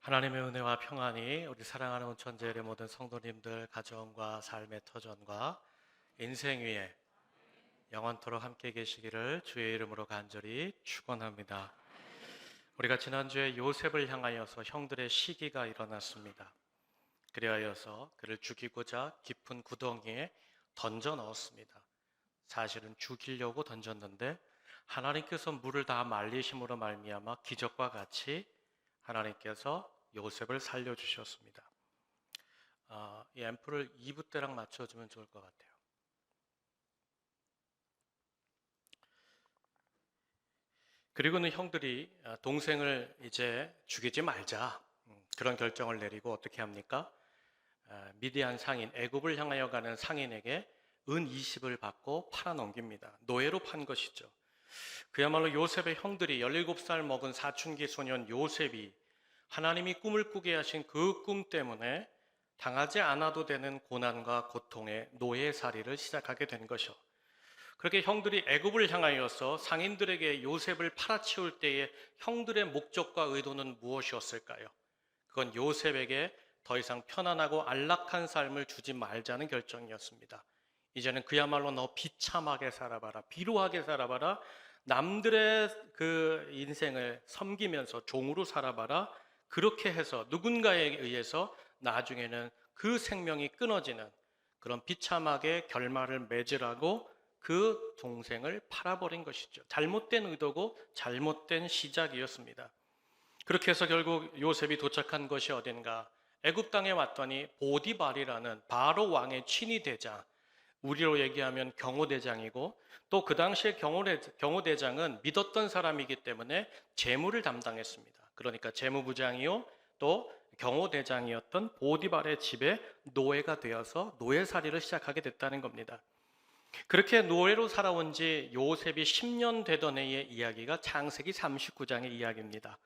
하나님의 은혜와 평안이 우리 사랑하는 온천제일의 모든 성도님들 가정과 삶의 터전과 인생 위에 영원토록 함께 계시기를 주의 이름으로 간절히 축원합니다. 우리가 지난주에 요셉을 향하여서 형들의 시기가 일어났습니다. 그리하여서 그를 죽이고자 깊은 구덩이에 던져 넣었습니다. 사실은 죽이려고 던졌는데 하나님께서 물을 다 말리심으로 말미암아 기적과 같이 하나님께서 요셉을 살려주셨습니다. 이 앰플을 2부 때랑 맞춰주면 좋을 것 같아요. 그리고는 형들이 동생을 이제 죽이지 말자 그런 결정을 내리고 어떻게 합니까? 미디안 상인, 애굽을 향하여 가는 상인에게 은 20을 받고 팔아넘깁니다. 노예로 판 것이죠. 그야말로 요셉의 형들이 17살 먹은 사춘기 소년 요셉이 하나님이 꿈을 꾸게 하신 그 꿈 때문에 당하지 않아도 되는 고난과 고통의 노예살이를 시작하게 된 것이요. 그렇게 형들이 애굽을 향하여서 상인들에게 요셉을 팔아치울 때에 형들의 목적과 의도는 무엇이었을까요? 그건 요셉에게 더 이상 편안하고 안락한 삶을 주지 말자는 결정이었습니다. 이제는 그야말로 너 비참하게 살아봐라, 비루하게 살아봐라, 남들의 그 인생을 섬기면서 종으로 살아봐라. 그렇게 해서 누군가에 의해서 나중에는 그 생명이 끊어지는 그런 비참하게 결말을 맺으라고 그 동생을 팔아버린 것이죠. 잘못된 의도고 잘못된 시작이었습니다. 그렇게 해서 결국 요셉이 도착한 것이 어딘가, 애굽 땅에 왔더니 보디발이라는 바로 왕의 친위 대장, 우리로 얘기하면 경호대장이고, 또 그 당시에 경호대장은 믿었던 사람이기 때문에 재무를 담당했습니다. 그러니까 재무부장이요 또 경호대장이었던 보디발의 집에 노예가 되어서 노예살이를 시작하게 됐다는 겁니다. 그렇게 노예로 살아온 지 요셉이 10년 되던 해의 이야기가 창세기 39장의 이야기입니다.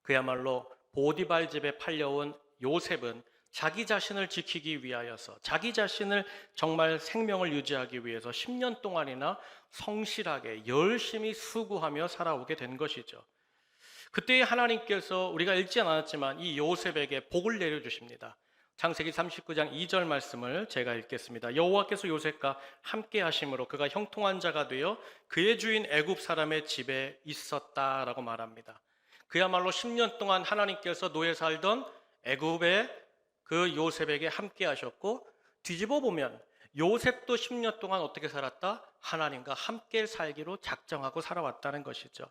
그야말로 보디발 집에 팔려온 요셉은 자기 자신을 지키기 위하여서, 자기 자신을 정말 생명을 유지하기 위해서 10년 동안이나 성실하게 열심히 수고하며 살아오게 된 것이죠. 그때 하나님께서 우리가 읽지 않았지만 이 요셉에게 복을 내려주십니다. 창세기 39장 2절 말씀을 제가 읽겠습니다. 여호와께서 요셉과 함께 하심으로 그가 형통한 자가 되어 그의 주인 애굽 사람의 집에 있었다라고 말합니다. 그야말로 10년 동안 하나님께서 노예 살던 애굽의 그 요셉에게 함께 하셨고, 뒤집어 보면 요셉도 10년 동안 어떻게 살았다? 하나님과 함께 살기로 작정하고 살아왔다는 것이죠.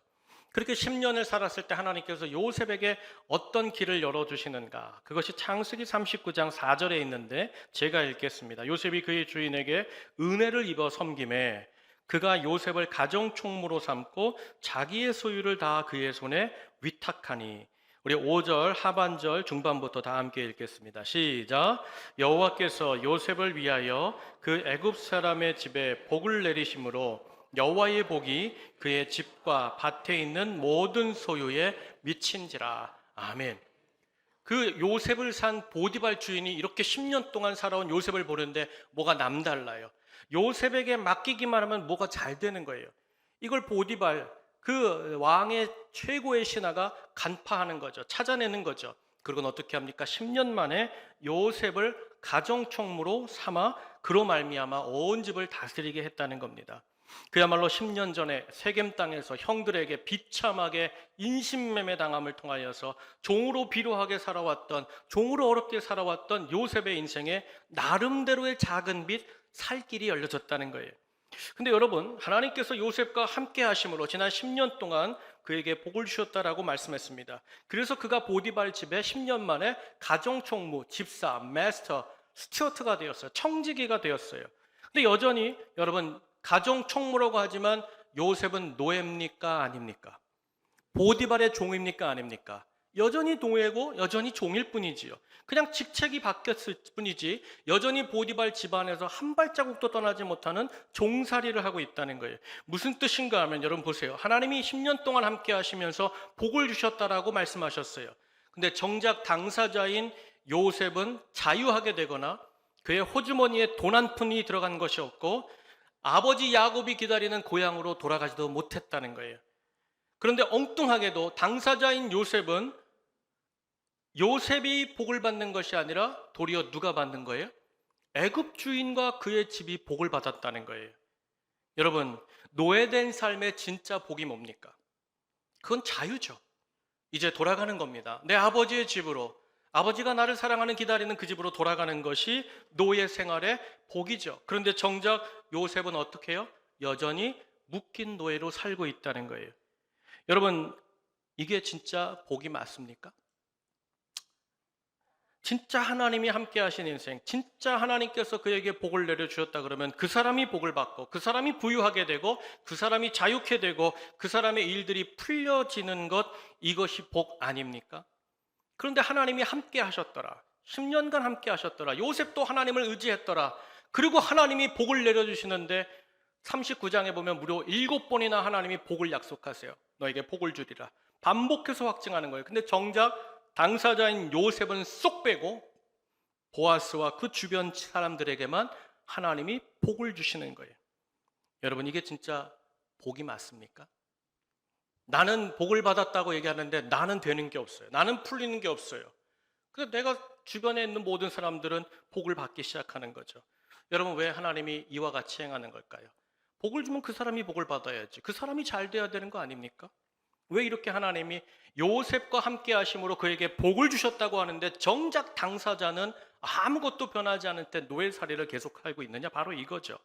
그렇게 10년을 살았을 때 하나님께서 요셉에게 어떤 길을 열어주시는가? 그것이 창세기 39장 4절에 있는데 제가 읽겠습니다. 요셉이 그의 주인에게 은혜를 입어 섬김에 그가 요셉을 가정총무로 삼고 자기의 소유를 다 그의 손에 위탁하니. 우리 5절 하반절 중반부터 다 함께 읽겠습니다. 시작. 여호와께서 요셉을 위하여 그 애굽 사람의 집에 복을 내리심으로 여호와의 복이 그의 집과 밭에 있는 모든 소유에 미친지라. 아멘. 그 요셉을 산 보디발 주인이 이렇게 10년 동안 살아온 요셉을 보는데 뭐가 남달라요. 요셉에게 맡기기만 하면 뭐가 잘 되는 거예요. 이걸 보디발, 그 왕의 최고의 신하가 간파하는 거죠. 찾아내는 거죠. 그리고 어떻게 합니까? 10년 만에 요셉을 가정총무로 삼아 그로 말미암아 온 집을 다스리게 했다는 겁니다. 그야말로 10년 전에 세겜 땅에서 형들에게 비참하게 인신매매 당함을 통하여서 종으로 비루하게 살아왔던, 종으로 어렵게 살아왔던 요셉의 인생에 나름대로의 작은 빛, 살 길이 열려졌다는 거예요. 근데 여러분, 하나님께서 요셉과 함께 하심으로 지난 10년 동안 그에게 복을 주셨다라고 말씀했습니다. 그래서 그가 보디발 집에 10년 만에 가정총무, 집사, 마스터, 스튜어트가 되었어요. 청지기가 되었어요. 근데 여전히 여러분, 가정총무라고 하지만 요셉은 노예입니까? 아닙니까? 보디발의 종입니까? 아닙니까? 여전히 노예고 여전히 종일 뿐이지요. 그냥 직책이 바뀌었을 뿐이지 여전히 보디발 집안에서 한 발자국도 떠나지 못하는 종살이를 하고 있다는 거예요. 무슨 뜻인가 하면 여러분 보세요. 하나님이 10년 동안 함께 하시면서 복을 주셨다라고 말씀하셨어요. 근데 정작 당사자인 요셉은 자유하게 되거나 그의 호주머니에 돈 한 푼이 들어간 것이 없고 아버지 야곱이 기다리는 고향으로 돌아가지도 못했다는 거예요. 그런데 엉뚱하게도 당사자인 요셉은 요셉이 복을 받는 것이 아니라 도리어 누가 받는 거예요? 애굽 주인과 그의 집이 복을 받았다는 거예요. 여러분, 노예된 삶의 진짜 복이 뭡니까? 그건 자유죠. 이제 돌아가는 겁니다. 내 아버지의 집으로, 아버지가 나를 사랑하는 기다리는 그 집으로 돌아가는 것이 노예 생활의 복이죠. 그런데 정작 요셉은 어떻게 해요? 여전히 묶인 노예로 살고 있다는 거예요. 여러분, 이게 진짜 복이 맞습니까? 진짜 하나님이 함께 하신 인생, 진짜 하나님께서 그에게 복을 내려주셨다 그러면 그 사람이 복을 받고 그 사람이 부유하게 되고 그 사람이 자유케 되고 그 사람의 일들이 풀려지는 것, 이것이 복 아닙니까? 그런데 하나님이 함께 하셨더라. 10년간 함께 하셨더라. 요셉도 하나님을 의지했더라. 그리고 하나님이 복을 내려주시는데 39장에 보면 무려 7번이나 하나님이 복을 약속하세요. 너에게 복을 주리라. 반복해서 확증하는 거예요. 근데 정작 당사자인 요셉은 쏙 빼고 보아스와 그 주변 사람들에게만 하나님이 복을 주시는 거예요. 여러분, 이게 진짜 복이 맞습니까? 나는 복을 받았다고 얘기하는데 나는 되는 게 없어요. 나는 풀리는 게 없어요. 그래서 내가 주변에 있는 모든 사람들은 복을 받기 시작하는 거죠. 여러분, 왜 하나님이 이와 같이 행하는 걸까요? 복을 주면 그 사람이 복을 받아야지. 그 사람이 잘 돼야 되는 거 아닙니까? 왜 이렇게 하나님이 요셉과 함께 하심으로 그에게 복을 주셨다고 하는데 정작 당사자는 아무것도 변하지 않은 채 노예살이를 계속 살고 있느냐? 바로 이거죠.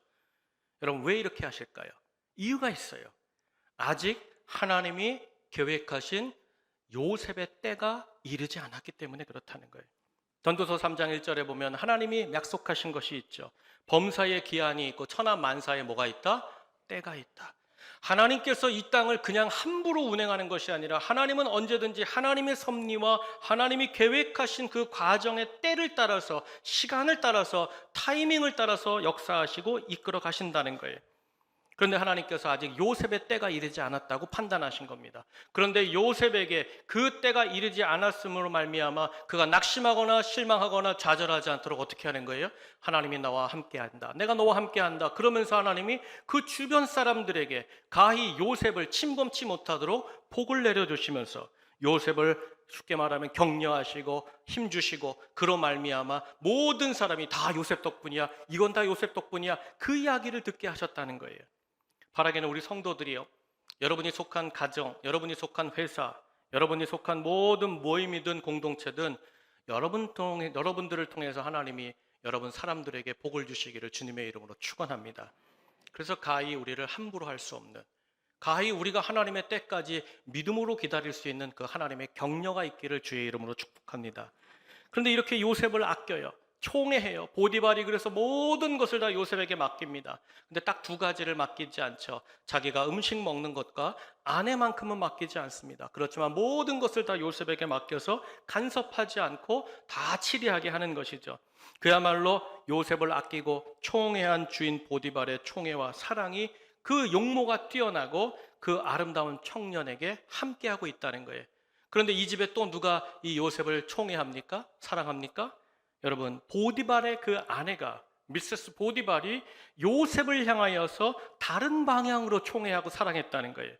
여러분, 왜 이렇게 하실까요? 이유가 있어요. 아직 하나님이 계획하신 요셉의 때가 이르지 않았기 때문에 그렇다는 거예요. 전도서 3장 1절에 보면 하나님이 약속하신 것이 있죠. 범사의 기한이 있고 천하만사에 뭐가 있다? 때가 있다. 하나님께서 이 땅을 그냥 함부로 운행하는 것이 아니라 하나님은 언제든지 하나님의 섭리와 하나님이 계획하신 그 과정의 때를 따라서, 시간을 따라서, 타이밍을 따라서 역사하시고 이끌어 가신다는 거예요. 그런데 하나님께서 아직 요셉의 때가 이르지 않았다고 판단하신 겁니다. 그런데 요셉에게 그 때가 이르지 않았음으로 말미암아 그가 낙심하거나 실망하거나 좌절하지 않도록 어떻게 하는 거예요? 하나님이 나와 함께한다. 내가 너와 함께한다. 그러면서 하나님이 그 주변 사람들에게 가히 요셉을 침범치 못하도록 복을 내려주시면서 요셉을 쉽게 말하면 격려하시고 힘주시고 그로 말미암아 모든 사람이 다 요셉 덕분이야. 이건 다 요셉 덕분이야. 그 이야기를 듣게 하셨다는 거예요. 바라기는 우리 성도들이요, 여러분이 속한 가정, 여러분이 속한 회사, 여러분이 속한 모든 모임이든 공동체든 여러분들을 통해서 하나님이 여러분 사람들에게 복을 주시기를 주님의 이름으로 축원합니다. 그래서 가히 우리를 함부로 할 수 없는, 가히 우리가 하나님의 때까지 믿음으로 기다릴 수 있는 그 하나님의 격려가 있기를 주의 이름으로 축복합니다. 그런데 이렇게 요셉을 아껴요. 총애해요. 보디발이 그래서 모든 것을 다 요셉에게 맡깁니다. 근데 딱 두 가지를 맡기지 않죠. 자기가 음식 먹는 것과 아내만큼은 맡기지 않습니다. 그렇지만 모든 것을 다 요셉에게 맡겨서 간섭하지 않고 다 치리하게 하는 것이죠. 그야말로 요셉을 아끼고 총애한 주인 보디발의 총애와 사랑이 그 용모가 뛰어나고 그 아름다운 청년에게 함께하고 있다는 거예요. 그런데 이 집에 또 누가 이 요셉을 총애합니까? 사랑합니까? 여러분, 보디발의 그 아내가, 미세스 보디발이 요셉을 향하여서 다른 방향으로 총애하고 사랑했다는 거예요.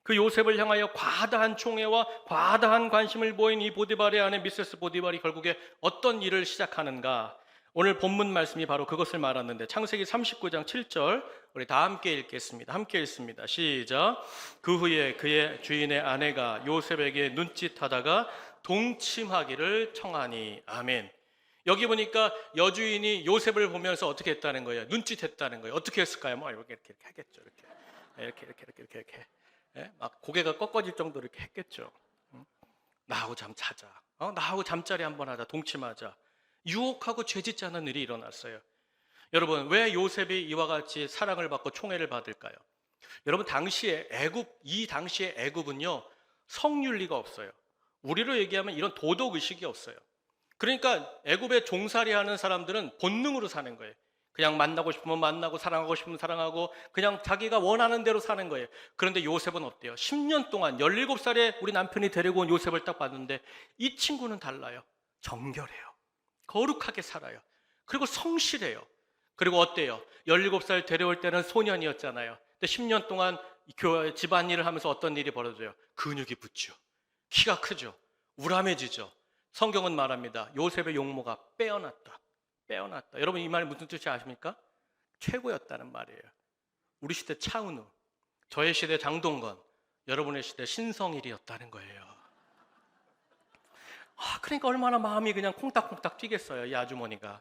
그 요셉을 향하여 과다한 총애와 과다한 관심을 보인 이 보디발의 아내 미세스 보디발이 결국에 어떤 일을 시작하는가? 오늘 본문 말씀이 바로 그것을 말하는데 창세기 39장 7절 우리 다 함께 읽겠습니다. 함께 읽습니다. 시작. 그 후에 그의 주인의 아내가 요셉에게 눈짓하다가 동침하기를 청하니. 아멘. 여기 보니까 여주인이 요셉을 보면서 어떻게 했다는 거예요? 눈짓했다는 거예요. 어떻게 했을까요? 뭐 이렇게 하겠죠. 이렇게. 예? 막 고개가 꺾어질 정도로 이렇게 했겠죠. 나하고 잠 자자. 나하고 잠자리 한번 하자. 동침하자. 유혹하고 죄짓지 않은 일이 일어났어요. 여러분, 왜 요셉이 이와 같이 사랑을 받고 총애를 받을까요? 여러분, 이 당시의 애굽은요, 성윤리가 없어요. 우리로 얘기하면 이런 도덕 의식이 없어요. 그러니까 애굽에 종살이 하는 사람들은 본능으로 사는 거예요. 그냥 만나고 싶으면 만나고 사랑하고 싶으면 사랑하고 그냥 자기가 원하는 대로 사는 거예요. 그런데 요셉은 어때요? 10년 동안 17살에 우리 남편이 데리고 온 요셉을 딱 봤는데 이 친구는 달라요. 정결해요. 거룩하게 살아요. 그리고 성실해요. 그리고 어때요? 17살 데려올 때는 소년이었잖아요. 근데 10년 동안 집안일을 하면서 어떤 일이 벌어져요? 근육이 붙죠. 키가 크죠. 우람해지죠. 성경은 말합니다. 요셉의 용모가 빼어났다. 빼어났다. 여러분 이 말이 무슨 뜻인지 아십니까? 최고였다는 말이에요. 우리 시대 차은우, 저의 시대 장동건, 여러분의 시대 신성일이었다는 거예요. 그러니까 얼마나 마음이 그냥 콩닥콩닥 뛰겠어요, 이 아주머니가.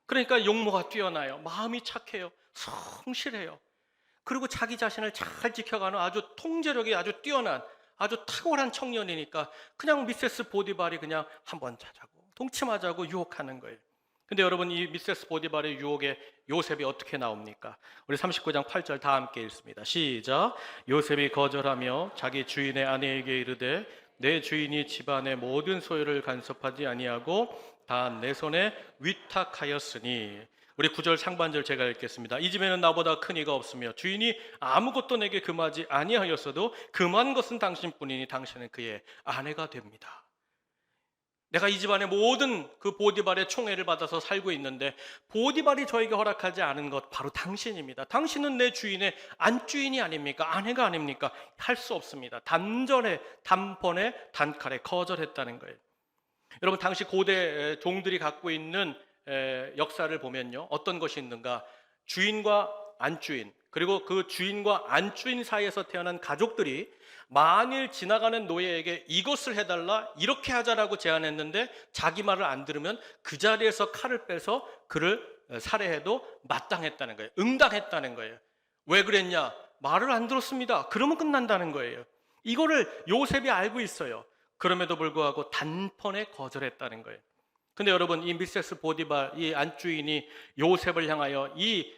그러니까 용모가 뛰어나요. 마음이 착해요. 성실해요. 그리고 자기 자신을 잘 지켜가는 아주 통제력이 아주 뛰어난 아주 탁월한 청년이니까 그냥 미세스 보디발이 그냥 한번 자자고 동침하자고 유혹하는 거예요. 근데 여러분 이 미세스 보디발의 유혹에 요셉이 어떻게 나옵니까? 우리 39장 8절 다 함께 읽습니다. 시작. 요셉이 거절하며 자기 주인의 아내에게 이르되 내 주인이 집안의 모든 소유를 간섭하지 아니하고 다 내 손에 위탁하였으니. 우리 9절 상반절 제가 읽겠습니다. 이 집에는 나보다 큰 이가 없으며 주인이 아무것도 내게 금하지 아니하였어도 금한 것은 당신뿐이니 당신은 그의 아내가 됩니다. 내가 이 집안의 모든 그 보디발의 총애를 받아서 살고 있는데 보디발이 저에게 허락하지 않은 것 바로 당신입니다. 당신은 내 주인의 안주인이 아닙니까? 아내가 아닙니까? 할 수 없습니다. 단번에 단칼에 거절했다는 거예요. 여러분 당시 고대 종들이 갖고 있는 역사를 보면요, 어떤 것이 있는가? 주인과 안주인, 그리고 그 주인과 안주인 사이에서 태어난 가족들이 만일 지나가는 노예에게 이것을 해달라, 이렇게 하자라고 제안했는데 자기 말을 안 들으면 그 자리에서 칼을 빼서 그를 살해해도 마땅했다는 거예요. 응당했다는 거예요. 왜 그랬냐? 말을 안 들었습니다. 그러면 끝난다는 거예요. 이거를 요셉이 알고 있어요. 그럼에도 불구하고 단번에 거절했다는 거예요. 근데 여러분 이 미세스 보디발, 이 안주인이 요셉을 향하여 이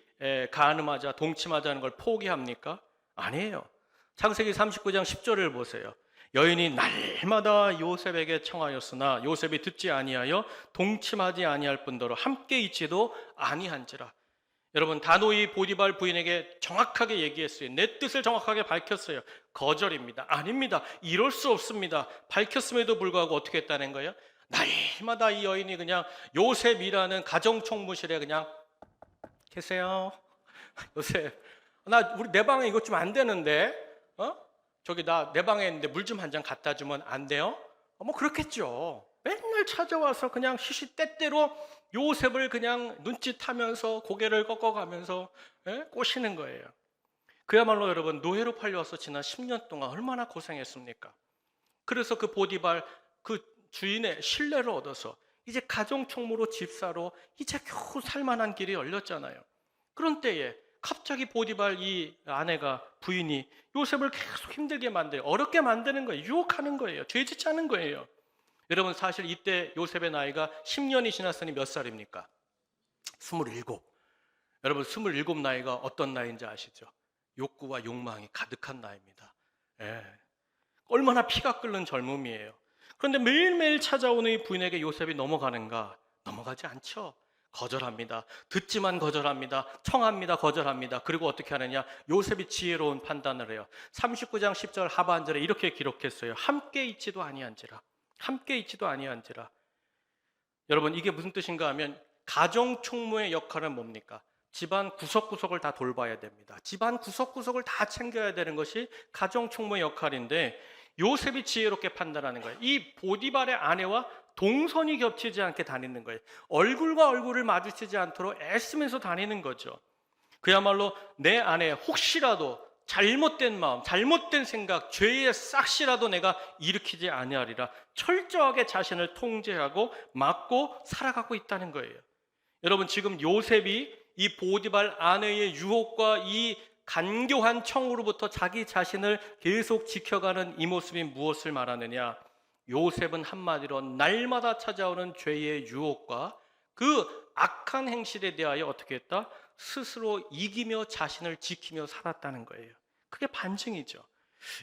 간음하자 동침하자는 걸 포기합니까? 아니에요. 창세기 39장 10절을 보세요. 여인이 날마다 요셉에게 청하였으나 요셉이 듣지 아니하여 동침하지 아니할 뿐더러 함께 있지도 아니한지라. 여러분 다노이 보디발 부인에게 정확하게 얘기했어요. 내 뜻을 정확하게 밝혔어요. 거절입니다. 아닙니다. 이럴 수 없습니다. 밝혔음에도 불구하고 어떻게 했다는 거예요? 날마다 이 여인이 그냥 요셉이라는 가정총무실에 그냥 계세요. 요셉, 내 방에 이것 좀 안 되는데, 저기 내 방에 있는데 물 좀 한 잔 갖다 주면 안 돼요? 뭐 그렇겠죠. 맨날 찾아와서 그냥 시시때때로 요셉을 그냥 눈짓하면서 고개를 꺾어가면서 꼬시는 거예요. 그야말로 여러분 노예로 팔려와서 지난 10년 동안 얼마나 고생했습니까? 그래서 그 보디발 그 주인의 신뢰를 얻어서 이제 가정총무로 집사로 이제 겨우 살만한 길이 열렸잖아요. 그런 때에 갑자기 보디발 이 아내가 부인이 요셉을 계속 힘들게 만들어요. 어렵게 만드는 거예요. 유혹하는 거예요. 죄짓지 않은 거예요. 여러분 사실 이때 요셉의 나이가 10년이 지났으니 몇 살입니까? 27. 여러분 27 나이가 어떤 나이인지 아시죠? 욕구와 욕망이 가득한 나이입니다. 얼마나 피가 끓는 젊음이에요. 그런데 매일매일 찾아오는 이 부인에게 요셉이 넘어가는가? 넘어가지 않죠. 거절합니다. 듣지만 거절합니다. 청합니다. 거절합니다. 그리고 어떻게 하느냐? 요셉이 지혜로운 판단을 해요. 39장 10절 하반절에 이렇게 기록했어요. 함께 있지도 아니한지라. 함께 있지도 아니한지라. 여러분 이게 무슨 뜻인가 하면 가정 총무의 역할은 뭡니까? 집안 구석구석을 다 돌봐야 됩니다. 집안 구석구석을 다 챙겨야 되는 것이 가정 총무의 역할인데 요셉이 지혜롭게 판단하는 거예요. 이 보디발의 아내와 동선이 겹치지 않게 다니는 거예요. 얼굴과 얼굴을 마주치지 않도록 애쓰면서 다니는 거죠. 그야말로 내 안에 혹시라도 잘못된 마음, 잘못된 생각, 죄의 싹시라도 내가 일으키지 아니하리라 철저하게 자신을 통제하고 막고 살아가고 있다는 거예요. 여러분 지금 요셉이 이 보디발 아내의 유혹과 이 간교한 청으로부터 자기 자신을 계속 지켜가는 이 모습이 무엇을 말하느냐? 요셉은 한마디로 날마다 찾아오는 죄의 유혹과 그 악한 행실에 대하여 어떻게 했다? 스스로 이기며 자신을 지키며 살았다는 거예요. 그게 반증이죠.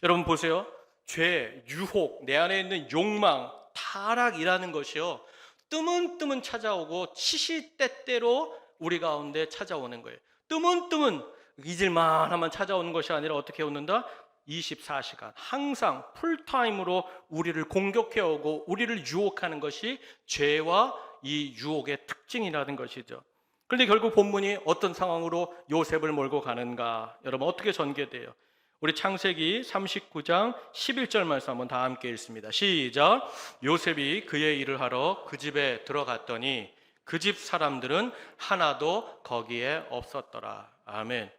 여러분 보세요. 죄, 유혹, 내 안에 있는 욕망, 타락이라는 것이요. 뜨문뜨문 찾아오고 시시때때로 우리 가운데 찾아오는 거예요. 뜨문뜨문 잊을만 하면 찾아오는 것이 아니라 어떻게 오는다? 24시간 항상 풀타임으로 우리를 공격해오고 우리를 유혹하는 것이 죄와 이 유혹의 특징이라는 것이죠. 그런데 결국 본문이 어떤 상황으로 요셉을 몰고 가는가? 여러분 어떻게 전개돼요? 우리 창세기 39장 11절 말씀 한번 다 함께 읽습니다. 시작. 요셉이 그의 일을 하러 그 집에 들어갔더니 그 집 사람들은 하나도 거기에 없었더라. 아멘.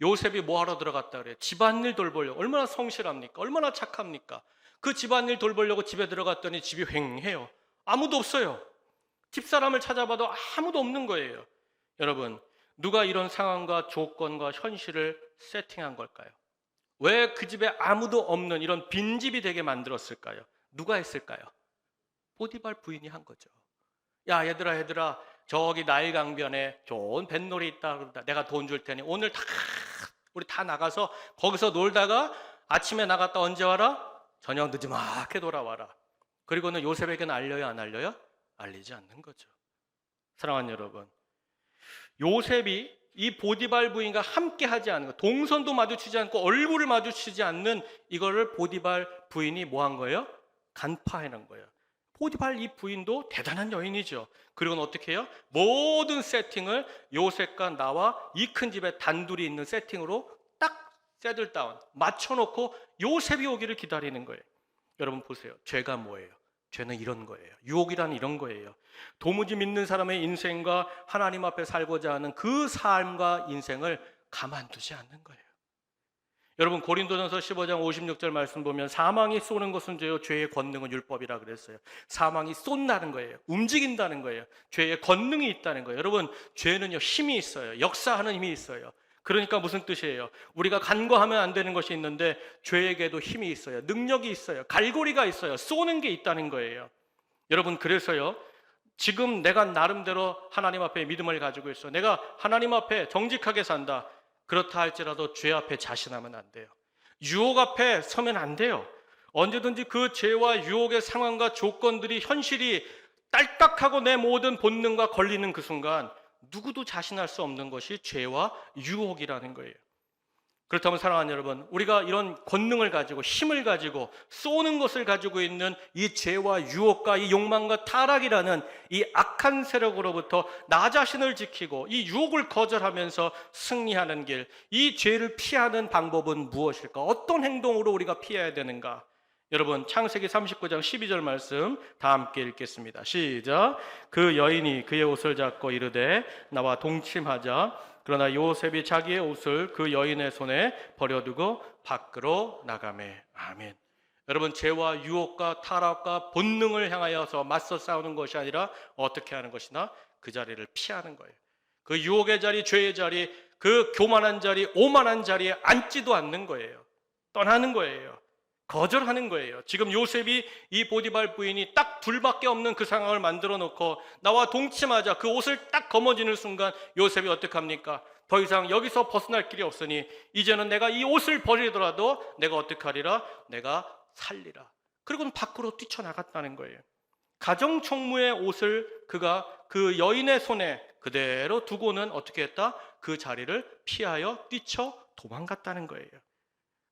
요셉이 뭐 하러 들어갔다 그래요? 집안일 돌보려고. 얼마나 성실합니까? 얼마나 착합니까? 그 집안일 돌보려고 집에 들어갔더니 집이 휑해요. 아무도 없어요. 집사람을 찾아봐도 아무도 없는 거예요. 여러분, 누가 이런 상황과 조건과 현실을 세팅한 걸까요? 왜 그 집에 아무도 없는 이런 빈집이 되게 만들었을까요? 누가 했을까요? 보디발 부인이 한 거죠. 야, 얘들아, 저기 나일 강변에 좋은 뱃놀이 있다. 내가 돈 줄 테니 오늘 우리 다 나가서 거기서 놀다가 아침에 나갔다 언제 와라? 저녁 늦지막하게 돌아와라. 그리고는 요셉에게는 알려요, 안 알려요? 알리지 않는 거죠. 사랑하는 여러분, 요셉이 이 보디발 부인과 함께 하지 않은 거, 동선도 마주치지 않고 얼굴을 마주치지 않는 이거를 보디발 부인이 뭐 한 거예요? 간파해놓은 거예요. 보디발 이 부인도 대단한 여인이죠. 그리고는 어떻게 해요? 모든 세팅을 요셉과 나와 이 큰 집에 단둘이 있는 세팅으로 딱 세들다운 맞춰놓고 요셉이 오기를 기다리는 거예요. 여러분 보세요. 죄가 뭐예요? 죄는 이런 거예요. 유혹이란 이런 거예요. 도무지 믿는 사람의 인생과 하나님 앞에 살고자 하는 그 삶과 인생을 가만두지 않는 거예요. 여러분 고린도전서 15장 56절 말씀 보면 사망이 쏘는 것은 죄요 죄의 권능은 율법이라 그랬어요. 사망이 쏜다는 거예요. 움직인다는 거예요. 죄의 권능이 있다는 거예요. 여러분 죄는요 힘이 있어요. 역사하는 힘이 있어요. 그러니까 무슨 뜻이에요? 우리가 간과하면 안 되는 것이 있는데 죄에게도 힘이 있어요. 능력이 있어요. 갈고리가 있어요. 쏘는 게 있다는 거예요. 여러분 그래서요 지금 내가 나름대로 하나님 앞에 믿음을 가지고 있어. 내가 하나님 앞에 정직하게 산다. 그렇다 할지라도 죄 앞에 자신하면 안 돼요. 유혹 앞에 서면 안 돼요. 언제든지 그 죄와 유혹의 상황과 조건들이 현실이 딸딱하고 내 모든 본능과 걸리는 그 순간 누구도 자신할 수 없는 것이 죄와 유혹이라는 거예요. 그렇다면 사랑하는 여러분, 우리가 이런 권능을 가지고 힘을 가지고 쏘는 것을 가지고 있는 이 죄와 유혹과 이 욕망과 타락이라는 이 악한 세력으로부터 나 자신을 지키고 이 유혹을 거절하면서 승리하는 길, 이 죄를 피하는 방법은 무엇일까? 어떤 행동으로 우리가 피해야 되는가? 여러분 창세기 39장 12절 말씀 다 함께 읽겠습니다. 시작. 그 여인이 그의 옷을 잡고 이르되 나와 동침하자. 그러나 요셉이 자기의 옷을 그 여인의 손에 버려두고 밖으로 나가매. 아멘. 여러분 죄와 유혹과 타락과 본능을 향하여서 맞서 싸우는 것이 아니라 어떻게 하는 것이나 그 자리를 피하는 거예요. 그 유혹의 자리, 죄의 자리, 그 교만한 자리, 오만한 자리에 앉지도 않는 거예요. 떠나는 거예요. 거절하는 거예요. 지금 요셉이 이 보디발 부인이 딱 둘밖에 없는 그 상황을 만들어 놓고 나와 동침하자 그 옷을 딱 거머쥐는 순간 요셉이 어떻게 합니까? 더 이상 여기서 벗어날 길이 없으니 이제는 내가 이 옷을 버리더라도 내가 어떻게 하리라? 내가 살리라. 그리고는 밖으로 뛰쳐나갔다는 거예요. 가정총무의 옷을 그가 그 여인의 손에 그대로 두고는 어떻게 했다? 그 자리를 피하여 뛰쳐 도망갔다는 거예요.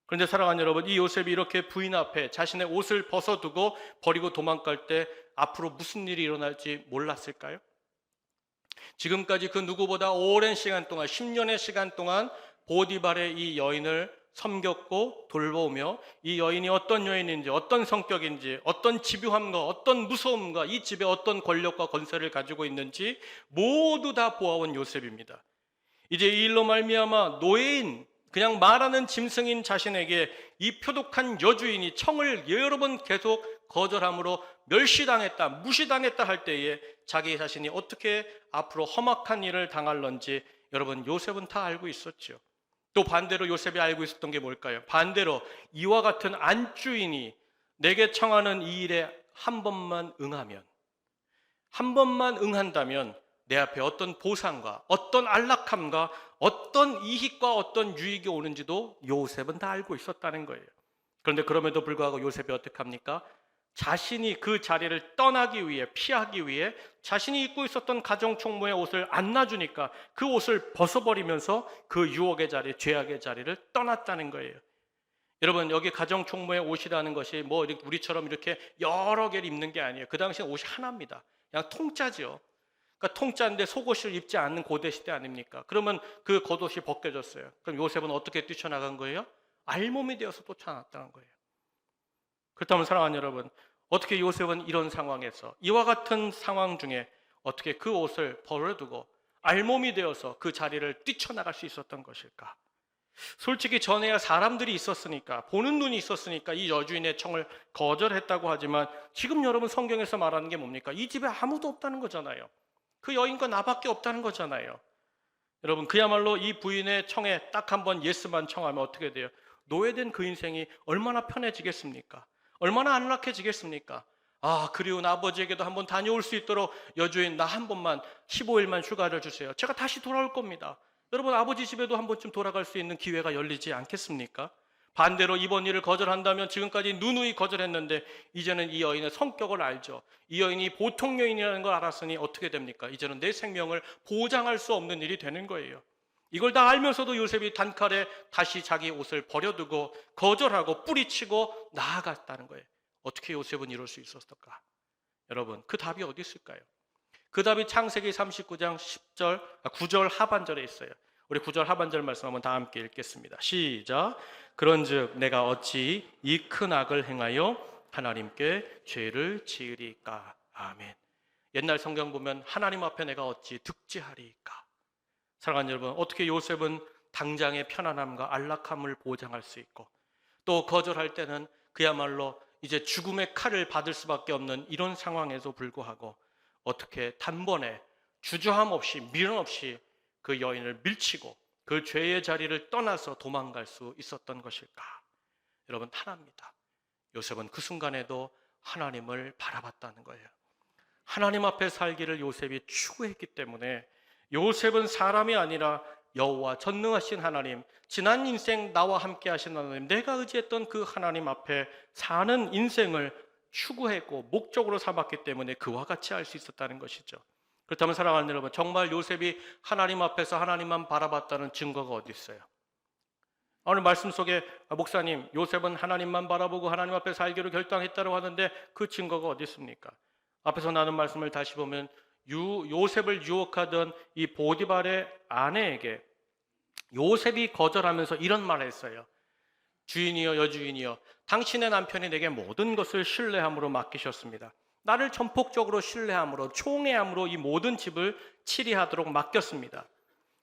그런데 사랑하는 여러분, 이 요셉이 이렇게 부인 앞에 자신의 옷을 벗어두고 버리고 도망갈 때 앞으로 무슨 일이 일어날지 몰랐을까요? 지금까지 그 누구보다 오랜 시간 동안 10년의 시간 동안 보디발의 이 여인을 섬겼고 돌보며 이 여인이 어떤 여인인지 어떤 성격인지 어떤 집요함과 어떤 무서움과 이 집에 어떤 권력과 권세를 가지고 있는지 모두 다 보아온 요셉입니다. 이제 이 일로 말미암아 노예인 그냥 말하는 짐승인 자신에게 이 표독한 여주인이 청을 여러 번 계속 거절함으로 멸시당했다, 무시당했다 할 때에 자기 자신이 어떻게 앞으로 험악한 일을 당할런지 여러분 요셉은 다 알고 있었죠. 또 반대로 요셉이 알고 있었던 게 뭘까요? 반대로 이와 같은 안주인이 내게 청하는 이 일에 한 번만 응한다면 내 앞에 어떤 보상과 어떤 안락함과 어떤 이익과 어떤 유익이 오는지도 요셉은 다 알고 있었다는 거예요. 그런데 그럼에도 불구하고 요셉이 어떻게 합니까? 자신이 그 자리를 떠나기 위해 피하기 위해 자신이 입고 있었던 가정총무의 옷을 안 놔주니까 그 옷을 벗어버리면서 그 유혹의 자리, 죄악의 자리를 떠났다는 거예요. 여러분 여기 가정총무의 옷이라는 것이 뭐 우리처럼 이렇게 여러 개를 입는 게 아니에요. 그 당시엔 옷이 하나입니다. 그냥 통짜죠. 그러니까 통짜인데 속옷을 입지 않는 고대 시대 아닙니까? 그러면 그 겉옷이 벗겨졌어요. 그럼 요셉은 어떻게 뛰쳐나간 거예요? 알몸이 되어서 쫓아났다는 거예요. 그렇다면 사랑하는 여러분, 어떻게 요셉은 이런 상황에서, 이와 같은 상황 중에 어떻게 그 옷을 버려두고 알몸이 되어서 그 자리를 뛰쳐나갈 수 있었던 것일까? 솔직히 전에야 사람들이 있었으니까, 보는 눈이 있었으니까 이 여주인의 청을 거절했다고 하지만, 지금 여러분 성경에서 말하는 게 뭡니까? 이 집에 아무도 없다는 거잖아요. 그 여인과 나밖에 없다는 거잖아요. 여러분, 그야말로 이 부인의 청에 딱 한 번 예스만 청하면 어떻게 돼요? 노예된 그 인생이 얼마나 편해지겠습니까? 얼마나 안락해지겠습니까? 아, 그리운 아버지에게도 한번 다녀올 수 있도록 여주인 나 한 번만 15일만 휴가를 주세요. 제가 다시 돌아올 겁니다. 여러분, 아버지 집에도 한 번쯤 돌아갈 수 있는 기회가 열리지 않겠습니까? 반대로 이번 일을 거절한다면, 지금까지 누누이 거절했는데 이제는 이 여인의 성격을 알죠. 이 여인이 보통 여인이라는 걸 알았으니 어떻게 됩니까? 이제는 내 생명을 보장할 수 없는 일이 되는 거예요. 이걸 다 알면서도 요셉이 단칼에 다시 자기 옷을 버려두고 거절하고 뿌리치고 나아갔다는 거예요. 어떻게 요셉은 이럴 수 있었을까? 여러분, 그 답이 어디 있을까요? 그 답이 창세기 39장 9절 하반절에 있어요. 우리 9절 하반절 말씀 한번 다 함께 읽겠습니다. 시작. 그런즉 내가 어찌 이 큰 악을 행하여 하나님께 죄를 지으리까? 아멘. 옛날 성경 보면 하나님 앞에 내가 어찌 득지하리까? 사랑하는 여러분, 어떻게 요셉은 당장의 편안함과 안락함을 보장할 수 있고, 또 거절할 때는 그야말로 이제 죽음의 칼을 받을 수밖에 없는 이런 상황에도 불구하고 어떻게 단번에 주저함 없이 미련 없이 그 여인을 밀치고 그 죄의 자리를 떠나서 도망갈 수 있었던 것일까? 여러분, 하나입니다. 요셉은 그 순간에도 하나님을 바라봤다는 거예요. 하나님 앞에 살기를 요셉이 추구했기 때문에, 요셉은 사람이 아니라 여호와 전능하신 하나님, 지난 인생 나와 함께 하신 하나님, 내가 의지했던 그 하나님 앞에 사는 인생을 추구했고 목적으로 삼았기 때문에 그와 같이 할 수 있었다는 것이죠. 그렇다면 사랑하는 여러분, 정말 요셉이 하나님 앞에서 하나님만 바라봤다는 증거가 어디 있어요? 오늘 말씀 속에 목사님, 요셉은 하나님만 바라보고 하나님 앞에 살기로 결단했다고 하는데 그 증거가 어디 있습니까? 앞에서 나눈 말씀을 다시 보면 요셉을 유혹하던 이 보디발의 아내에게 요셉이 거절하면서 이런 말을 했어요. 주인이여, 여주인이여, 당신의 남편이 내게 모든 것을 신뢰함으로 맡기셨습니다. 나를 전폭적으로 신뢰함으로, 총애함으로 이 모든 집을 치리하도록 맡겼습니다.